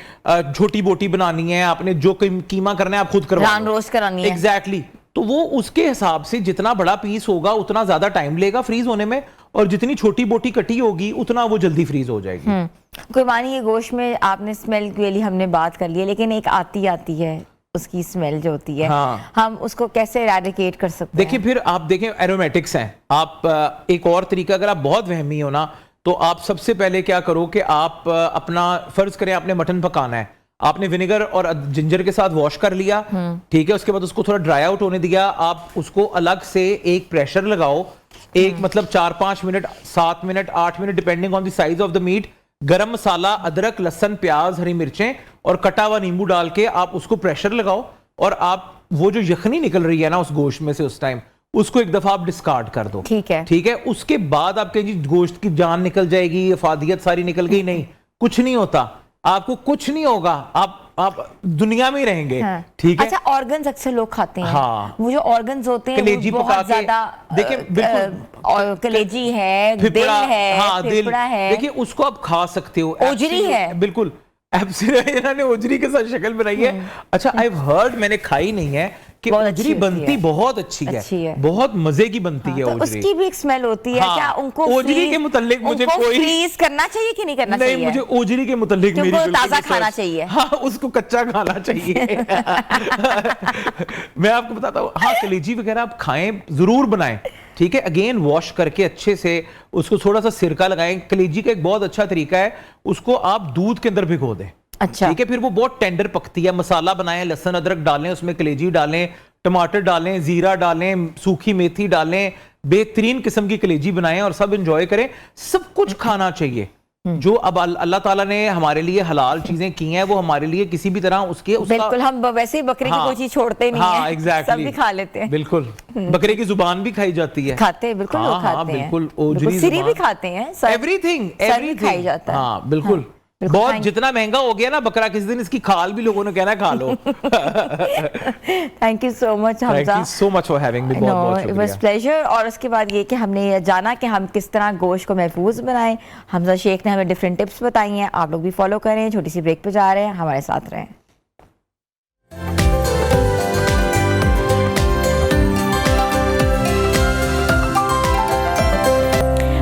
छोटी बोटी बनानी है, आपने जो कीमा करना है आप खुद करवा रान रोस्ट करानी है। एग्जैक्टली। तो वो उसके हिसाब से जितना बड़ा पीस होगा उतना ज्यादा टाइम लेगा फ्रीज होने में, और जितनी छोटी बोटी कटी होगी उतना वो जल्दी फ्रीज हो जाएगी। कुर्बानी के गोश्त में आपने स्मेल के लिए हमने बात कर ली है, लेकिन एक आती है उसकी स्मेल जो होती है, हाँ। हम उसको कैसे एराडिकेट कर सकते हैं? देखिए, फिर आप देखें एरोमेटिक्स हैं। आप एक और तरीका, अगर आप बहुत वहमी हो ना, तो आप सबसे पहले क्या करो कि आप अपना फर्ज करें आपने मटन पकाना है, आपने विनेगर और जिंजर के साथ वॉश कर लिया, ठीक है, उसके बाद उसको थोड़ा ड्राई आउट होने दिया। आप उसको अलग से एक प्रेशर लगाओ, एक मतलब 4-5 minute, 7 minute, 8 minute, depending on the size of the meat. गरम मसाला, अदरक, लहसुन, प्याज, हरी मिर्चें और कटा हुआ नींबू डाल के आप उसको प्रेशर लगाओ, और आप वो जो यखनी निकल रही है ना उस गोश्त में से उस टाइम, उसको एक दफा आप डिस्कार्ड कर दो। ठीक है, ठीक है। उसके बाद आपके जी गोश्त की जान निकल जाएगी, अफादियत सारी निकल गई, नहीं, कुछ नहीं होता, आपको कुछ नहीं होगा, आप दुनिया में ही रहेंगे। हाँ। ठीक है। अच्छा, ऑर्गन्स अक्सर लोग खाते हैं। हाँ। वो जो ऑर्गन्स होते हैं कलेजी वो पका बहुत के, ज्यादा, देखिए, बिल्कुल, और कलेजी है, दिल है, हाँ, फेफड़ा है, देखिए उसको आप खा सकते हो। ओजरी है। बिल्कुल, इन्होंने ओजरी के साथ शक्ल बनाई है। अच्छा, आई हर्ड, मैंने खाई नहीं है, कि बहुत ओजरी अच्छी होती बनती है। बहुत अच्छी है, बहुत मजे की बनती है तो ओजरी। उसकी भी एक स्मेल होती है। हाँ, क्या उनको ओजरी के मुतालिक मुझे कोई फ्रीज करना चाहिए कि नहीं करना चाहिए? नहीं, मुझे ओजरी के मुतालिक मेरी उनको बिल्कुल ताजा रिसर्च- खाना चाहिए। हाँ, उसको कच्चा खाना चाहिए। मैं आपको बताता हूँ, हाँ, कलेजी वगैरह आप खाएं, जरूर बनाएं, ठीक है, अगेन वॉश करके अच्छे से उसको थोड़ा सा सिरका लगाएं। कलेजी का एक बहुत अच्छा तरीका है, उसको आप दूध के अंदर भिगो दें। अच्छा, ठीक है, फिर वो बहुत टेंडर पकती है। मसाला बनाएं, लहसुन अदरक डालें, उसमें कलेजी डालें, टमाटर डालें, जीरा डालें, सूखी मेथी डालें, बेहतरीन किस्म की कलेजी बनाएं और सब एंजॉय करें। सब कुछ खाना चाहिए जो अब अल्लाह ताला ने हमारे लिए हलाल चीजें की हैं, वो हमारे लिए किसी भी तरह उसके बिल्कुल, हम वैसे ही बकरे की कोई चीज छोड़ते नहीं हाँ, है। एग्जैक्टली, सब भी खा लेते हैं। बिल्कुल, बकरे की जुबान भी खाई जाती है। खाते हैं, बिल्कुल, लोग हाँ, खाते हाँ, हैं। बिल्कुल, बिल्कुल, ओजरी सिरी भी जुबान, खाते हैं, एवरीथिंग खाई जाता है। हाँ, बिल्कुल। बहुत जितना महंगा हो गया ना बकरा, किसी दिन इसकी खाल भी लोगों ने कहना खा लो। Thank you so much Hamza, thank you so much for having me, बहुत बहुत इट वाज शुक्रिया। प्लेजर। और उसके बाद ये कि हमने ये जाना कि हम किस तरह गोश्त को महफूज बनाएं। हमजा शेख ने हमें डिफरेंट टिप्स बताई हैं, आप लोग भी फॉलो करें। छोटी सी ब्रेक पे जा रहे हैं, हमारे साथ रहें।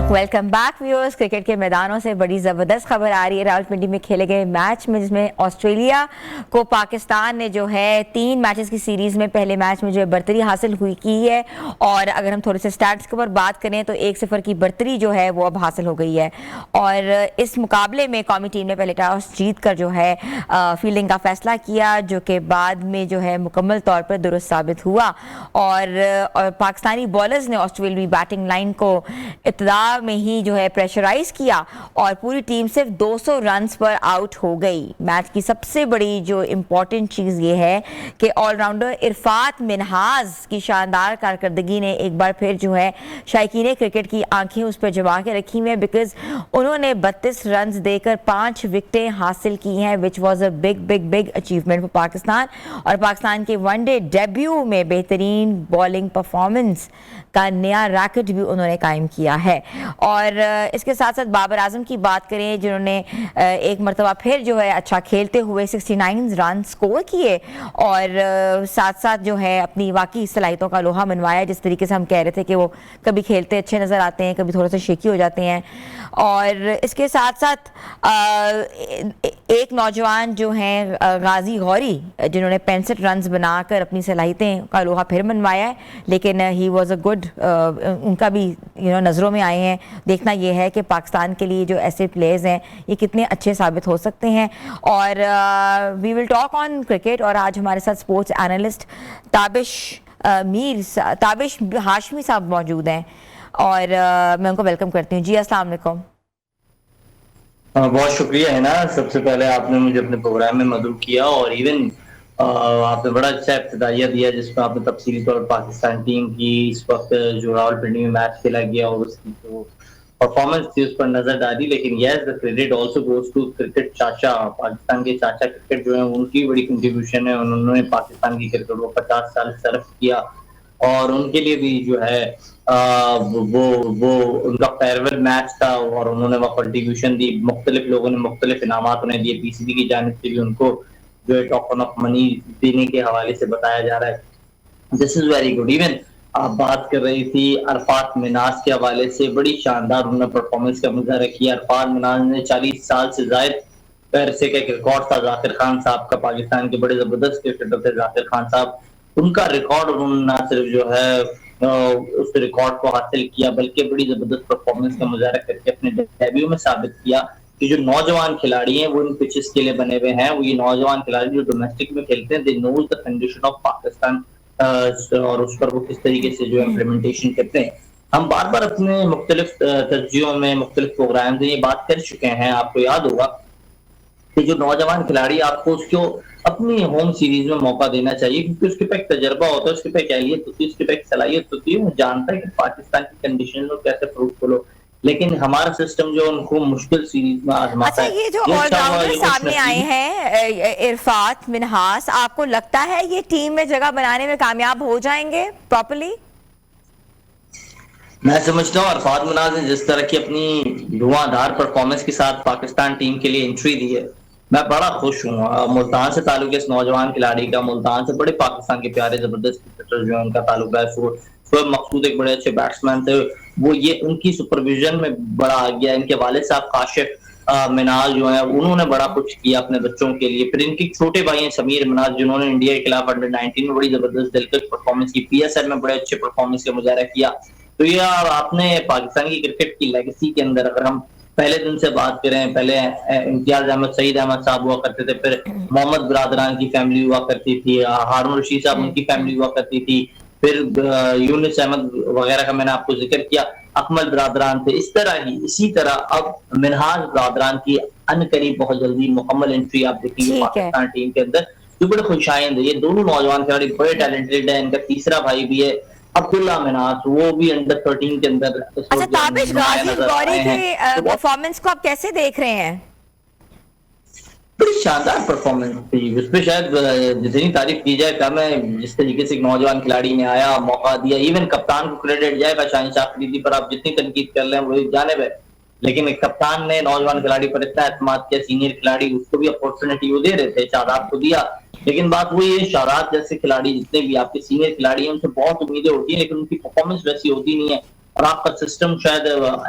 Welcome back viewers. क्रिकेट के मैदानों से बड़ी ज़बरदस्त खबर आ रही है रावलपिंडी में खेले गए मैच में, जिसमें ऑस्ट्रेलिया को पाकिस्तान ने जो है 3 मैचेस की सीरीज़ में पहले मैच में जो है बढ़तरी हासिल हुई की है। और अगर हम थोड़े से स्टैट्स के ऊपर बात करें तो 1-0 की बढ़तरी जो है वो अब हासिल हो गई है। और इस मुकाबले में कौमी टीम ने पहले टॉस जीत कर जो है फील्डिंग का फैसला किया, जो कि बाद में जो है मुकम्मल तौर पर दुरुस्त साबित हुआ। और पाकिस्तानी बॉलर्स ने ऑस्ट्रेलियाई बैटिंग लाइन को इब्तिदा में ही जो है प्रेशराइज किया और पूरी टीम सिर्फ 200 रन्स पर आउट हो गई। मैच की सबसे बड़ी जो इम्पोर्टेंट चीज़ ये है कि ऑलराउंडर इरफात मिनहाज की शानदार कारकर्दगी ने एक बार फिर जो है शायकीन क्रिकेट की आंखें उस पर जमा के रखी हैं, बिकॉज उन्होंने 32 रन्स देकर 5 विकेटें हासिल की हैं, which was a big achievement for Pakistan. और पाकिस्तान के वनडे डेब्यू में बेहतरीन बॉलिंग परफॉर्मेंस का नया रैकेट भी उन्होंने कायम किया है। और इसके साथ साथ बाबर आजम की बात करें, जिन्होंने एक मरतबा फिर जो है अच्छा खेलते हुए 69 रन स्कोर किए और साथ साथ जो है अपनी वाकई सलाहियतों का लोहा मनवाया। जिस तरीके से हम कह रहे थे कि वो कभी खेलते अच्छे नज़र आते हैं, कभी थोड़ा सा शेकी हो जाते हैं। और इसके साथ साथ एक नौजवान जो हैं गाजी गौरी, जिन्होंने 65 रन बनाकर अपनी सलाहियतें का लोहा फिर मनवाया है, लेकिन ही वॉज अ गुड, उनका भी नज़रों में आए हैं। देखना यह है कि पाकिस्तान के लिए जो ऐसे प्लेयर्स हैं ये कितने अच्छे साबित हो सकते हैं। और we will talk on cricket. और आज हमारे साथ स्पोर्ट्स एनालिस्ट ताबिश हाशमी साहब मौजूद हैं और मैं उनको वेलकम करती हूँ। जी, अस्सलाम वालेकुम। बहुत शुक्रिया है ना, सबसे पहले आपने मुझे अपने प्रोग्राम में मदऊ किया और इवन आपने बड़ा अच्छा इब्तिदाइया दिया जिसमें आपने तफसीली तौर पर पाकिस्तान टीम की इस वक्त जो रावलपिंडी में मैच खेला गया और उसकी जो परफॉर्मेंस थी उस पर नजर डाली, लेकिन yes the credit also goes to cricket चाचा, पाकिस्तान के चाचा क्रिकेट जो है उनकी बड़ी कंट्रीब्यूशन है। उन्होंने पाकिस्तान की क्रिकेट को 50 साल सर्व किया और उनके लिए भी जो है वो उनका फेयरवेल मैच था और उन्होंने वहाँ कंट्रीब्यूशन दी। मुख्तलिफ लोगों ने मुख्तलिफ इनामात उन्हें दिए, पीसीबी की जानिब से भी उनको जो है टोकन ऑफ मनी देने के हवाले से बताया जा रहा है। This is very good. Even आप बात कर रही थी अरफात मिनाज के हवाले से, बड़ी शानदार उन्होंने परफॉर्मेंस का मुजाहरा किया। अरफात मिनाज ने 40 साल से जायद पैरसे का एक रिकॉर्ड था जाकिर खान साहब का, पाकिस्तान के बड़े जबरदस्त क्रिकेटर थे जाकिर खान साहब, उनका रिकॉर्ड उन्होंने ना सिर्फ जो है उस रिकॉर्ड को हासिल किया बल्कि बड़ी जबरदस्त परफॉर्मेंस का मुजाहरा करके अपने डेब्यू में साबित किया कि जो नौजवान खिलाड़ी हैं वो इन पिचेस के लिए बने हुए हैं। वो ये नौजवान खिलाड़ी जो डोमेस्टिक में खेलते हैं, they knows the condition of Pakistan और उस पर वो किस तरीके से जो इम्प्लीमेंटेशन करते हैं। हम बार बार अपने मुख्तलिफ तर्जीहों में मुख्तलिफ प्रोग्राम में ये बात कर चुके हैं, आपको याद होगा कि जो नौजवान खिलाड़ी आपको उसको अपनी होम सीरीज में मौका देना चाहिए क्योंकि उसके पे एक तजर्बा होता है, उसके पे एक एहलियत होती है, उसके पे एक सलाहियत होती है, वो जानता है कि पाकिस्तान की कंडीशन को कैसे फ्रूटफुल हो। लेकिन हमारा सिस्टम जो उनको मुश्किल सीरीज में आजमाता अच्छा, ये जो ऑलराउंडर सामने आए हैं इरफात मिन्हास, आपको लगता है ये टीम में जगह बनाने में कामयाब हो जाएंगे प्रॉपर्ली? मैं समझता हूँ अरफात मिन्हास ने जिस तरह की अपनी धुआंधार परफॉर्मेंस के साथ पाकिस्तान टीम के लिए एंट्री दी है, मैं बड़ा खुश हूँ। मुल्तान से ताल्लुक है इस नौजवान खिलाड़ी का, मुल्तान से बड़े पाकिस्तान के प्यारे जबरदस्त क्रिकेटर जो है उनका ताल्लुक है। शोएब मकसूद एक बड़े अच्छे बैट्समैन थे, वो ये उनकी सुपरविजन में बड़ा आ गया। इनके वालिद साहब काशिफ मिनाज जो है उन्होंने बड़ा कुछ किया अपने बच्चों के लिए। फिर इनके छोटे भाई हैं समीर मिनाज जिन्होंने इंडिया के खिलाफ अंडर-19 में बड़ी जबरदस्त दिलकश परफॉर्मेंस की, पीएसएल में बड़े अच्छे परफॉर्मेंस का मुजाहरा किया। तो ये आपने पाकिस्तान की क्रिकेट की लेगेसी के अंदर अगर हम पहले दिन से बात करें, पहले इम्तियाज अहमद सईद अहमद साहब हुआ करते थे, फिर मोहम्मद बिरादरान की फैमिली हुआ करती थी, हारून रशीद साहब उनकी फैमिली हुआ करती थी, फिर यूनिस अहमद वगैरह का मैंने आपको जिक्र किया, अकमल बिरादरान थे। इस तरह ही इसी तरह अब मिन्हाज बिरादरान की अनकरीब बहुत जल्दी मुकम्मल एंट्री आप देखेंगे पाकिस्तान टीम के अंदर, जो बड़े खुशाइंद है। ये दोनों नौजवान खिलाड़ी बड़े टैलेंटेड है। इनका तीसरा भाई भी है अब्दुल्ला मिनास, वो भी अंडर 13 के अंदर। अच्छा, ताबिश गाजी गौरी के परफॉर्मेंस को आप कैसे देख रहे हैं? बड़ी शानदार परफॉर्मेंस थी, उस पर शायद जितनी तारीफ की जाए कम है। जिस तरीके से एक नौजवान खिलाड़ी ने आया, मौका दिया, इवन कप्तान को क्रेडिट जाएगा, शाहीन आफरीदी पर आप जितनी तनकीद कर रहे हैं वो जानिब है, लेकिन एक कप्तान ने नौजवान खिलाड़ी पर इतना एतमाद किया, सीनियर खिलाड़ी उसको भी अपॉर्चुनिटी वो दे रहे थे, शादाब को दिया। लेकिन बात वही है, शादाब जैसे खिलाड़ी जितने भी आपके सीनियर खिलाड़ी हैं उनसे बहुत उम्मीदें होती है लेकिन उनकी परफॉर्मेंस वैसी होती नहीं है। और आपका सिस्टम शायद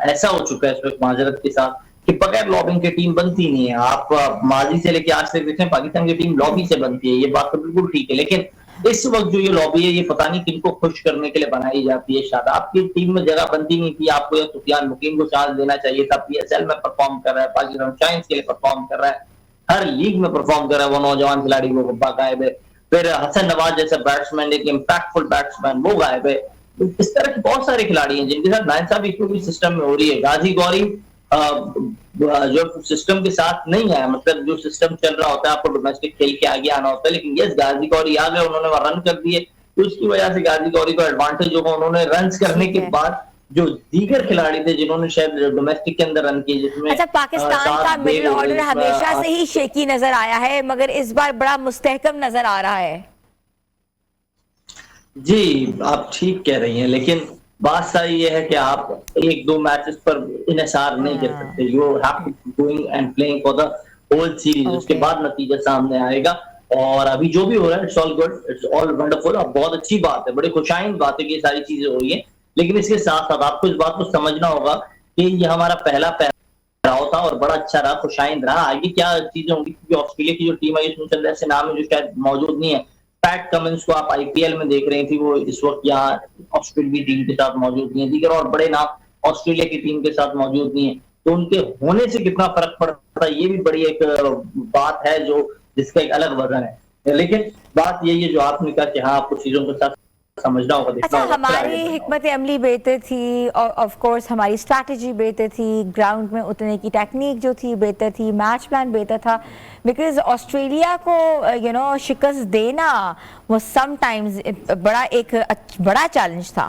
ऐसा हो चुका है इस वक्त माजरत के साथ कि बगैर लॉबिंग की टीम बनती नहीं है। आप माजी से लेके आज तक देखें पाकिस्तान की टीम लॉबी से बनती है, ये बात तो बिल्कुल ठीक है, लेकिन इस वक्त जो ये लॉबी है ये पता नहीं किनको खुश करने के लिए बनाई जाती है। शादाब की टीम में जगह बनती नहीं थी, आपको या सुफियान मुकीम को चांस देना चाहिए था, पीएसएल में परफॉर्म कर रहा है, पाकिस्तान शाइन्स के लिए परफॉर्म कर रहा है, हर लीग में परफॉर्म कर रहा है वो नौजवान खिलाड़ी, वो गायब है। फिर हसन नवाज जैसा बैट्समैन, एक इम्पैक्टफुल बैट्समैन, वो गायब है। इस तरह के बहुत सारे खिलाड़ी हैं जिनके साथ नाइंसाफी भी सिस्टम में हो रही है। गाजी गौरी जो सिस्टम के साथ नहीं है, मतलब जो सिस्टम चल रहा होता है आपको डोमेस्टिक खेल के आगे आना होता है, लेकिन यस गाजी गौरी आ गए, उन्होंने रन कर दिए, तो उसकी वजह से गाजी गौरी को एडवांटेज होगा। उन्होंने रन करने के बाद जो दीगर खिलाड़ी थे जिन्होंने शायद डोमेस्टिक के अंदर रन किए, जिसमें अच्छा, पाकिस्तान का मिडिल ऑर्डर हमेशा से ही शेकी नजर आया है मगर इस बार बड़ा मुस्तहकम नजर आ रहा है। जी आप ठीक कह रही हैं, लेकिन बात सही ये है कि आप एक दो मैचेस पर इन्हिसार नहीं कर सकते। You have to going and playing for the whole series, उसके बाद नतीजा सामने आएगा। और अभी जो भी हो रहा है it's all good, it's all wonderful, और बहुत अच्छी बात है, बड़ी खुशाइंद बात है कि ये सारी चीजें हो रही है। लेकिन इसके साथ साथ आपको इस बात को समझना होगा कि ये हमारा पहला पहराव था और बड़ा अच्छा रहा, खुशाइंद रहा। आगे क्या चीजें होंगी, क्योंकि ऑस्ट्रेलिया की जो टीम है इसमें चल रहा है नाम है जो शायद मौजूद नहीं है। पैट कमिंस को आप आईपीएल में देख रही थी, वो इस वक्त यहाँ ऑस्ट्रेलिया टीम के साथ मौजूद नहीं है। दीगर और बड़े नाम ऑस्ट्रेलिया की टीम के साथ मौजूद नहीं है, तो उनके होने से कितना फर्क पड़ता है ये भी बड़ी एक बात है जो जिसका एक अलग वजन है। लेकिन बात यही है जो आपने कहा कि हाँ कुछ चीजों के साथ समझना होगा, देखना अच्छा, होगा, फिर आगे हमारी बढ़ना होगा। हिकमत अमली बेहतर थी और ऑफ कोर्स हमारी स्ट्रैटेजी बेहतर थी, ग्राउंड में उतरने की टेक्निक जो थी बेहतर थी, मैच प्लान बेहतर था, बिकॉज ऑस्ट्रेलिया को शिकस्त देना वो समटाइम्स बड़ा चैलेंज था।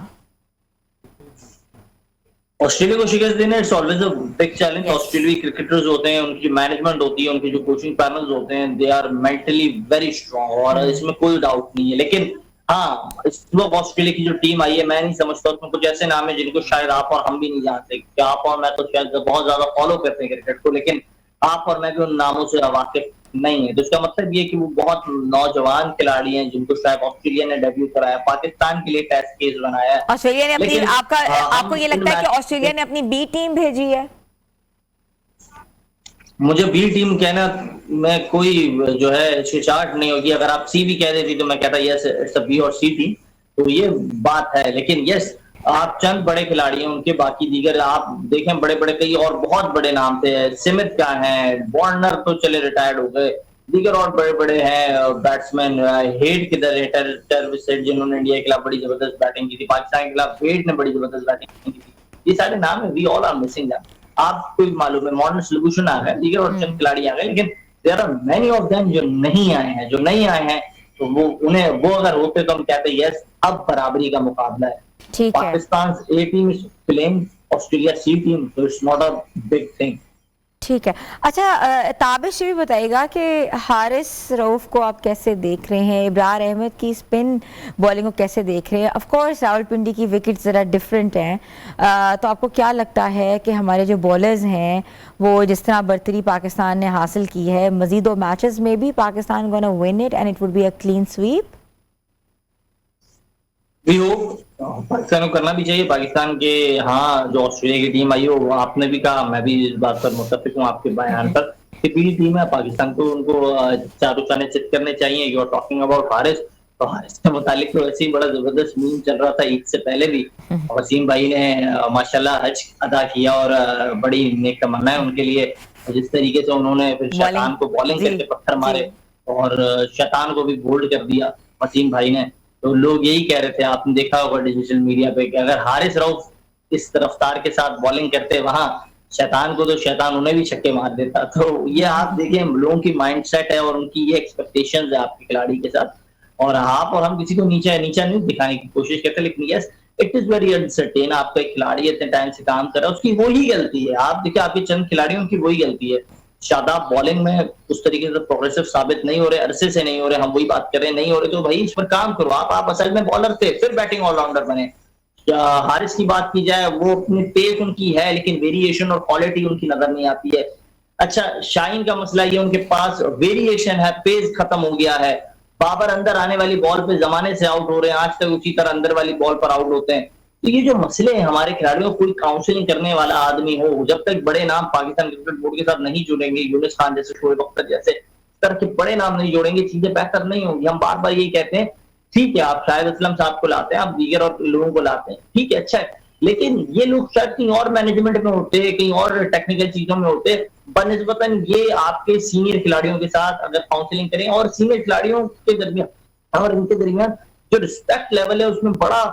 ऑस्ट्रेलिया को शिकस्त देना it's always a big challenge. Yes. ऑस्ट्रेलियाई क्रिकेटर्स होते हैं, उनकी मैनेजमेंट होती है, उनके जो कोचिंग पैनल्स होते हैं, they are mentally very strong, और इसमें कोई डाउट नहीं है। लेकिन हाँ, इस वक्त ऑस्ट्रेलिया की जो टीम आई है, मैं नहीं समझता, उसमें कुछ ऐसे नाम है जिनको शायद आप और हम भी नहीं जानते। कि आप और मैं तो शायद बहुत ज्यादा फॉलो करते हैं क्रिकेट को, लेकिन आप और मैं भी उन नामों से वाकिफ नहीं है। तो इसका मतलब ये कि वो बहुत नौजवान खिलाड़ी हैं जिनको शायद ऑस्ट्रेलिया ने डेब्यू कराया, पाकिस्तान के लिए टेस्ट केस बनाया है। ऑस्ट्रेलिया ने अपनी लेकिन, आपको ये हम लगता है कि मैच- ऑस्ट्रेलिया ने अपनी बी टीम भेजी है? मुझे बी टीम कहना में कोई जो है हिचकिचाहट नहीं होगी। अगर आप सी भी कह देती तो मैं कहता यस इट्स अ बी और सी टीम, तो ये बात है। लेकिन यस, आप चंद बड़े खिलाड़ी हैं, उनके बाकी दीगर आप देखें बड़े बड़े कई और बहुत बड़े नाम थे। सिमित क्या हैं, वार्नर तो चले रिटायर्ड हो गए, दीगर और बड़े बड़े हैं बैट्समैन। हेड किधर है, टेरविस हेड, जिन्होंने इंडिया के खिलाफ बड़ी जबरदस्त बैटिंग की थी, पाकिस्तान के खिलाफ हेड ने बड़ी जबरदस्त बैटिंग की थी। ये सारे नाम है, we all are missing them. आपको भी मालूम है मॉडर्न सोल्यूशन आ गए, दीगर और चंद खिलाड़ी आ गए, लेकिन there are many of them जो नहीं आए हैं। जो नहीं आए हैं तो वो अगर होते तो हम कहते यस अब बराबरी का मुकाबला है। ठीक है, Pakistan A team is playing Australia C team, so it's not a big thing। ठीक है। अच्छा, ताबिश ये भी बताइएगा कि हारिस रऊफ को आप कैसे देख रहे हैं, इब्रार अहमद की स्पिन बॉलिंग को कैसे देख रहे हैं? ऑफ कोर्स रावलपिंडी की विकेट ज़रा डिफरेंट हैं, तो आपको क्या लगता है कि हमारे जो बॉलर्स हैं वो जिस तरह बर्तरी पाकिस्तान ने हासिल की है, मज़ीद 2 मैचेस में भी Pakistan gonna win it and it would be a clean sweep? भी हो, पाकिस्तान को करना भी चाहिए। पाकिस्तान के हाँ जो ऑस्ट्रेलिया की टीम आई हो, आपने भी कहा, मैं भी इस बात पर मुत्तफिक हूँ आपके बयान पर, कि पीली टीम है पाकिस्तान को, उनको चारों चाने चित करने चाहिए। You are talking about Haris, तो हारिस के मुतालिक तो ऐसे ही बड़ा जबरदस्त मीम चल रहा था ईद से पहले भी। वसीम भाई ने माशाल्लाह हज अदा किया और बड़ी नेक तमन्नाएं उनके लिए। जिस तरीके से उन्होंने फिर शैतान को बॉलिंग करके पत्थर मारे और शैतान को भी बोल्ड कर दिया वसीम भाई ने, तो लोग यही कह रहे थे, आपने देखा होगा डिजिटल मीडिया पे, कि अगर हारिस रऊफ इस रफ्तार के साथ बॉलिंग करते वहां शैतान को, तो शैतान उन्हें भी छक्के मार देता। तो ये आप देखें लोगों की माइंडसेट है और उनकी ये एक्सपेक्टेशंस है आपके खिलाड़ी के साथ। और आप और हम किसी को नीचा नहीं दिखाने की कोशिश करते, लेकिन yes it is very uncertain. आपका एक खिलाड़ी इतने टाइम से काम कर रहा है, उसकी वही गलती है। आप देखिए आपके चंद खिलाड़ियों की वही गलती है। शादाब बॉलिंग में उस तरीके से प्रोग्रेसिव साबित नहीं हो रहे, अरसे से नहीं हो रहे, हम वही बात कर रहे हैं, नहीं हो रहे, तो भाई इस पर काम करो। आप असल में बॉलर थे, फिर बैटिंग ऑलराउंडर बने। हारिस की बात की जाए, वो अपनी पेस उनकी है, लेकिन वेरिएशन और क्वालिटी उनकी नजर नहीं आती है। अच्छा, शाहीन का मसला ये, उनके पास वेरिएशन है, पेस खत्म हो गया है। बाबर अंदर आने वाली बॉल पे जमाने से आउट हो रहे हैं, आज तक उसी तरह अंदर वाली बॉल पर आउट होते हैं। तो ये जो मसले हैं हमारे खिलाड़ियों को, कोई काउंसलिंग करने वाला आदमी हो, जब तक बड़े नाम पाकिस्तान क्रिकेट बोर्ड के साथ नहीं जुड़ेंगे, यूनिस खान जैसे, शोएब अख्तर जैसे, इस तरह के बड़े नाम नहीं जोड़ेंगे, चीजें बेहतर नहीं होंगी। हम बार बार यही कहते हैं, ठीक है आप शाहिद असलम साहब को लाते हैं, आप दीगर और लोगों को लाते हैं, ठीक है अच्छा है, लेकिन ये लोग शायद कहीं और मैनेजमेंट में होते, कहीं और टेक्निकल चीजों में होते, बनस्बतन ये आपके सीनियर खिलाड़ियों के साथ अगर काउंसलिंग करें, और सीनियर खिलाड़ियों के दरमियान और इनके दरमियान जो रिस्पेक्ट लेवल है उसमें बड़ा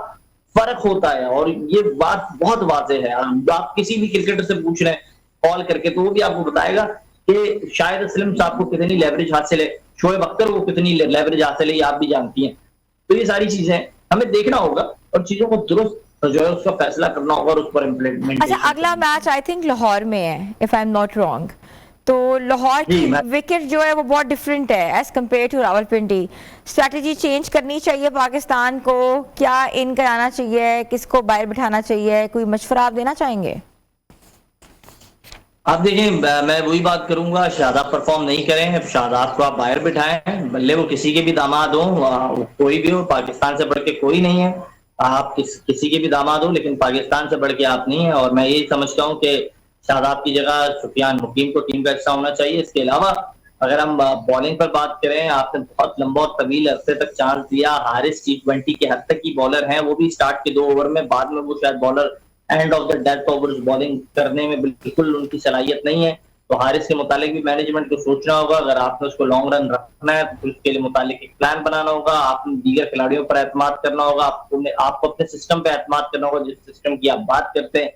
फर्क होता है। और ये बात बहुत वाज़ेह है, आप किसी भी क्रिकेटर से पूछ रहे हैं कॉल करके, तो वो भी आपको बताएगा कि शाहिद असलम साहब को कितनी लेवरेज हासिल है, शोएब अख्तर को कितनी लेवरेज हासिल है, ये आप भी जानती हैं। तो ये सारी चीजें हमें देखना होगा और चीजों को दुरुस्त जो है उसका फैसला करना होगा और उस पर इम्प्लीमेंट। अच्छा, अगला मैच आई थिंक लाहौर में है, if I am not wrong, तो लाहौर की विकेट जो है वो बहुत डिफरेंट है as compare to Rawalpindi. Strategy change करनी चाहिए पाकिस्तान को, क्या इन कराना चाहिए, किसको बाहर बिठाना चाहिए, कोई मशवरा आप देना चाहेंगे? आप देखिए, मैं वही बात करूंगा, शादाब परफॉर्म नहीं करें, शादाब को आप बाहर बिठाएं, भले वो किसी के भी दामाद हो, कोई भी हो, पाकिस्तान से बढ़ के कोई नहीं है। आप किसी के भी दामाद हो, लेकिन पाकिस्तान से बढ़ के आप नहीं है। और मैं यही समझता हूँ कि शादाब की जगह सुफियान मुकीम को टीम का हिस्सा होना चाहिए। इसके अलावा अगर हम बॉलिंग पर बात करें, आपने बहुत लंबा और तवील अरसे तक चांस दिया। हारिस T20 के हद तक की बॉलर हैं, वो भी स्टार्ट के 2 ओवर में, बाद में वो शायद bowler end of the death overs bowling करने में बिल्कुल उनकी सलाहियत नहीं है। तो हारिस के मुतालिक भी मैनेजमेंट को सोचना होगा, अगर आपने उसको लॉन्ग रन रखना है तो उसके लिए मुतालिक एक प्लान बनाना होगा, आपने दीगर खिलाड़ियों पर एतमाद करना होगा, आपको अपने सिस्टम पे एतमाद करना होगा जिस सिस्टम की आप बात करते हैं।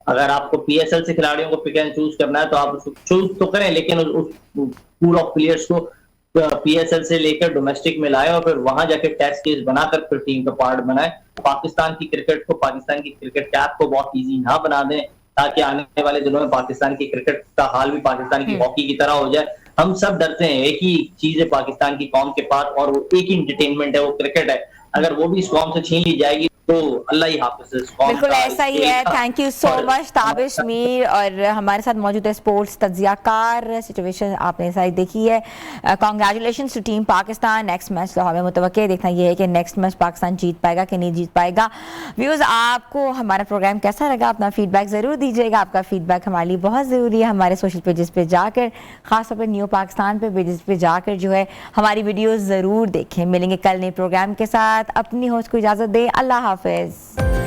अगर आपको पीएसएल से खिलाड़ियों को पिक एंड चूज करना है तो आप उसको चूज तो करें, लेकिन उस पूल ऑफ प्लेयर्स को पीएसएल से लेकर डोमेस्टिक में लाए और फिर वहां जाके टेस्ट केस बनाकर फिर टीम का पार्ट बनाए। पाकिस्तान की क्रिकेट को, पाकिस्तान की क्रिकेट कैप को बहुत इजी ना बना दें, ताकि आने वाले दिनों में पाकिस्तान की क्रिकेट का हाल भी पाकिस्तान की हॉकी की तरह हो जाए। हम सब डरते हैं, एक ही चीज है पाकिस्तान की कौम के पास और वो एक ही एंटरटेनमेंट है, वो क्रिकेट है। अगर वो भी इस कौम से छीन ली जाएगी तो अल्लाह ही हाफिज़। बिल्कुल ऐसा ही है। Thank you so much Tabish Mir. और हमारे साथ मौजूद है स्पोर्ट्स तज्जियाकार। सिचुएशन आपने सारी देखी है। Congratulations to team Pakistan. Next match Lahore में मुतवक्किल देखना ये है कि नेक्स्ट मैच पाकिस्तान जीत पाएगा कि नहीं जीत पाएगा। व्यूअर्स, आपको हमारा प्रोग्राम कैसा लगा? अपना फीडबैक ज़रूर दीजिएगा। आपका फीडबैक हमारे लिए बहुत ज़रूरी है। हमारे सोशल पेजेस पे जाकर, खासतौर पर न्यू पाकिस्तान पे पेजेस पे जाकर जो है हमारी वीडियोज़ ज़रूर देखें। मिलेंगे कल नए प्रोग्राम के साथ। अपनी होस्ट को इजाज़त दें। अल्लाह हाफिज़।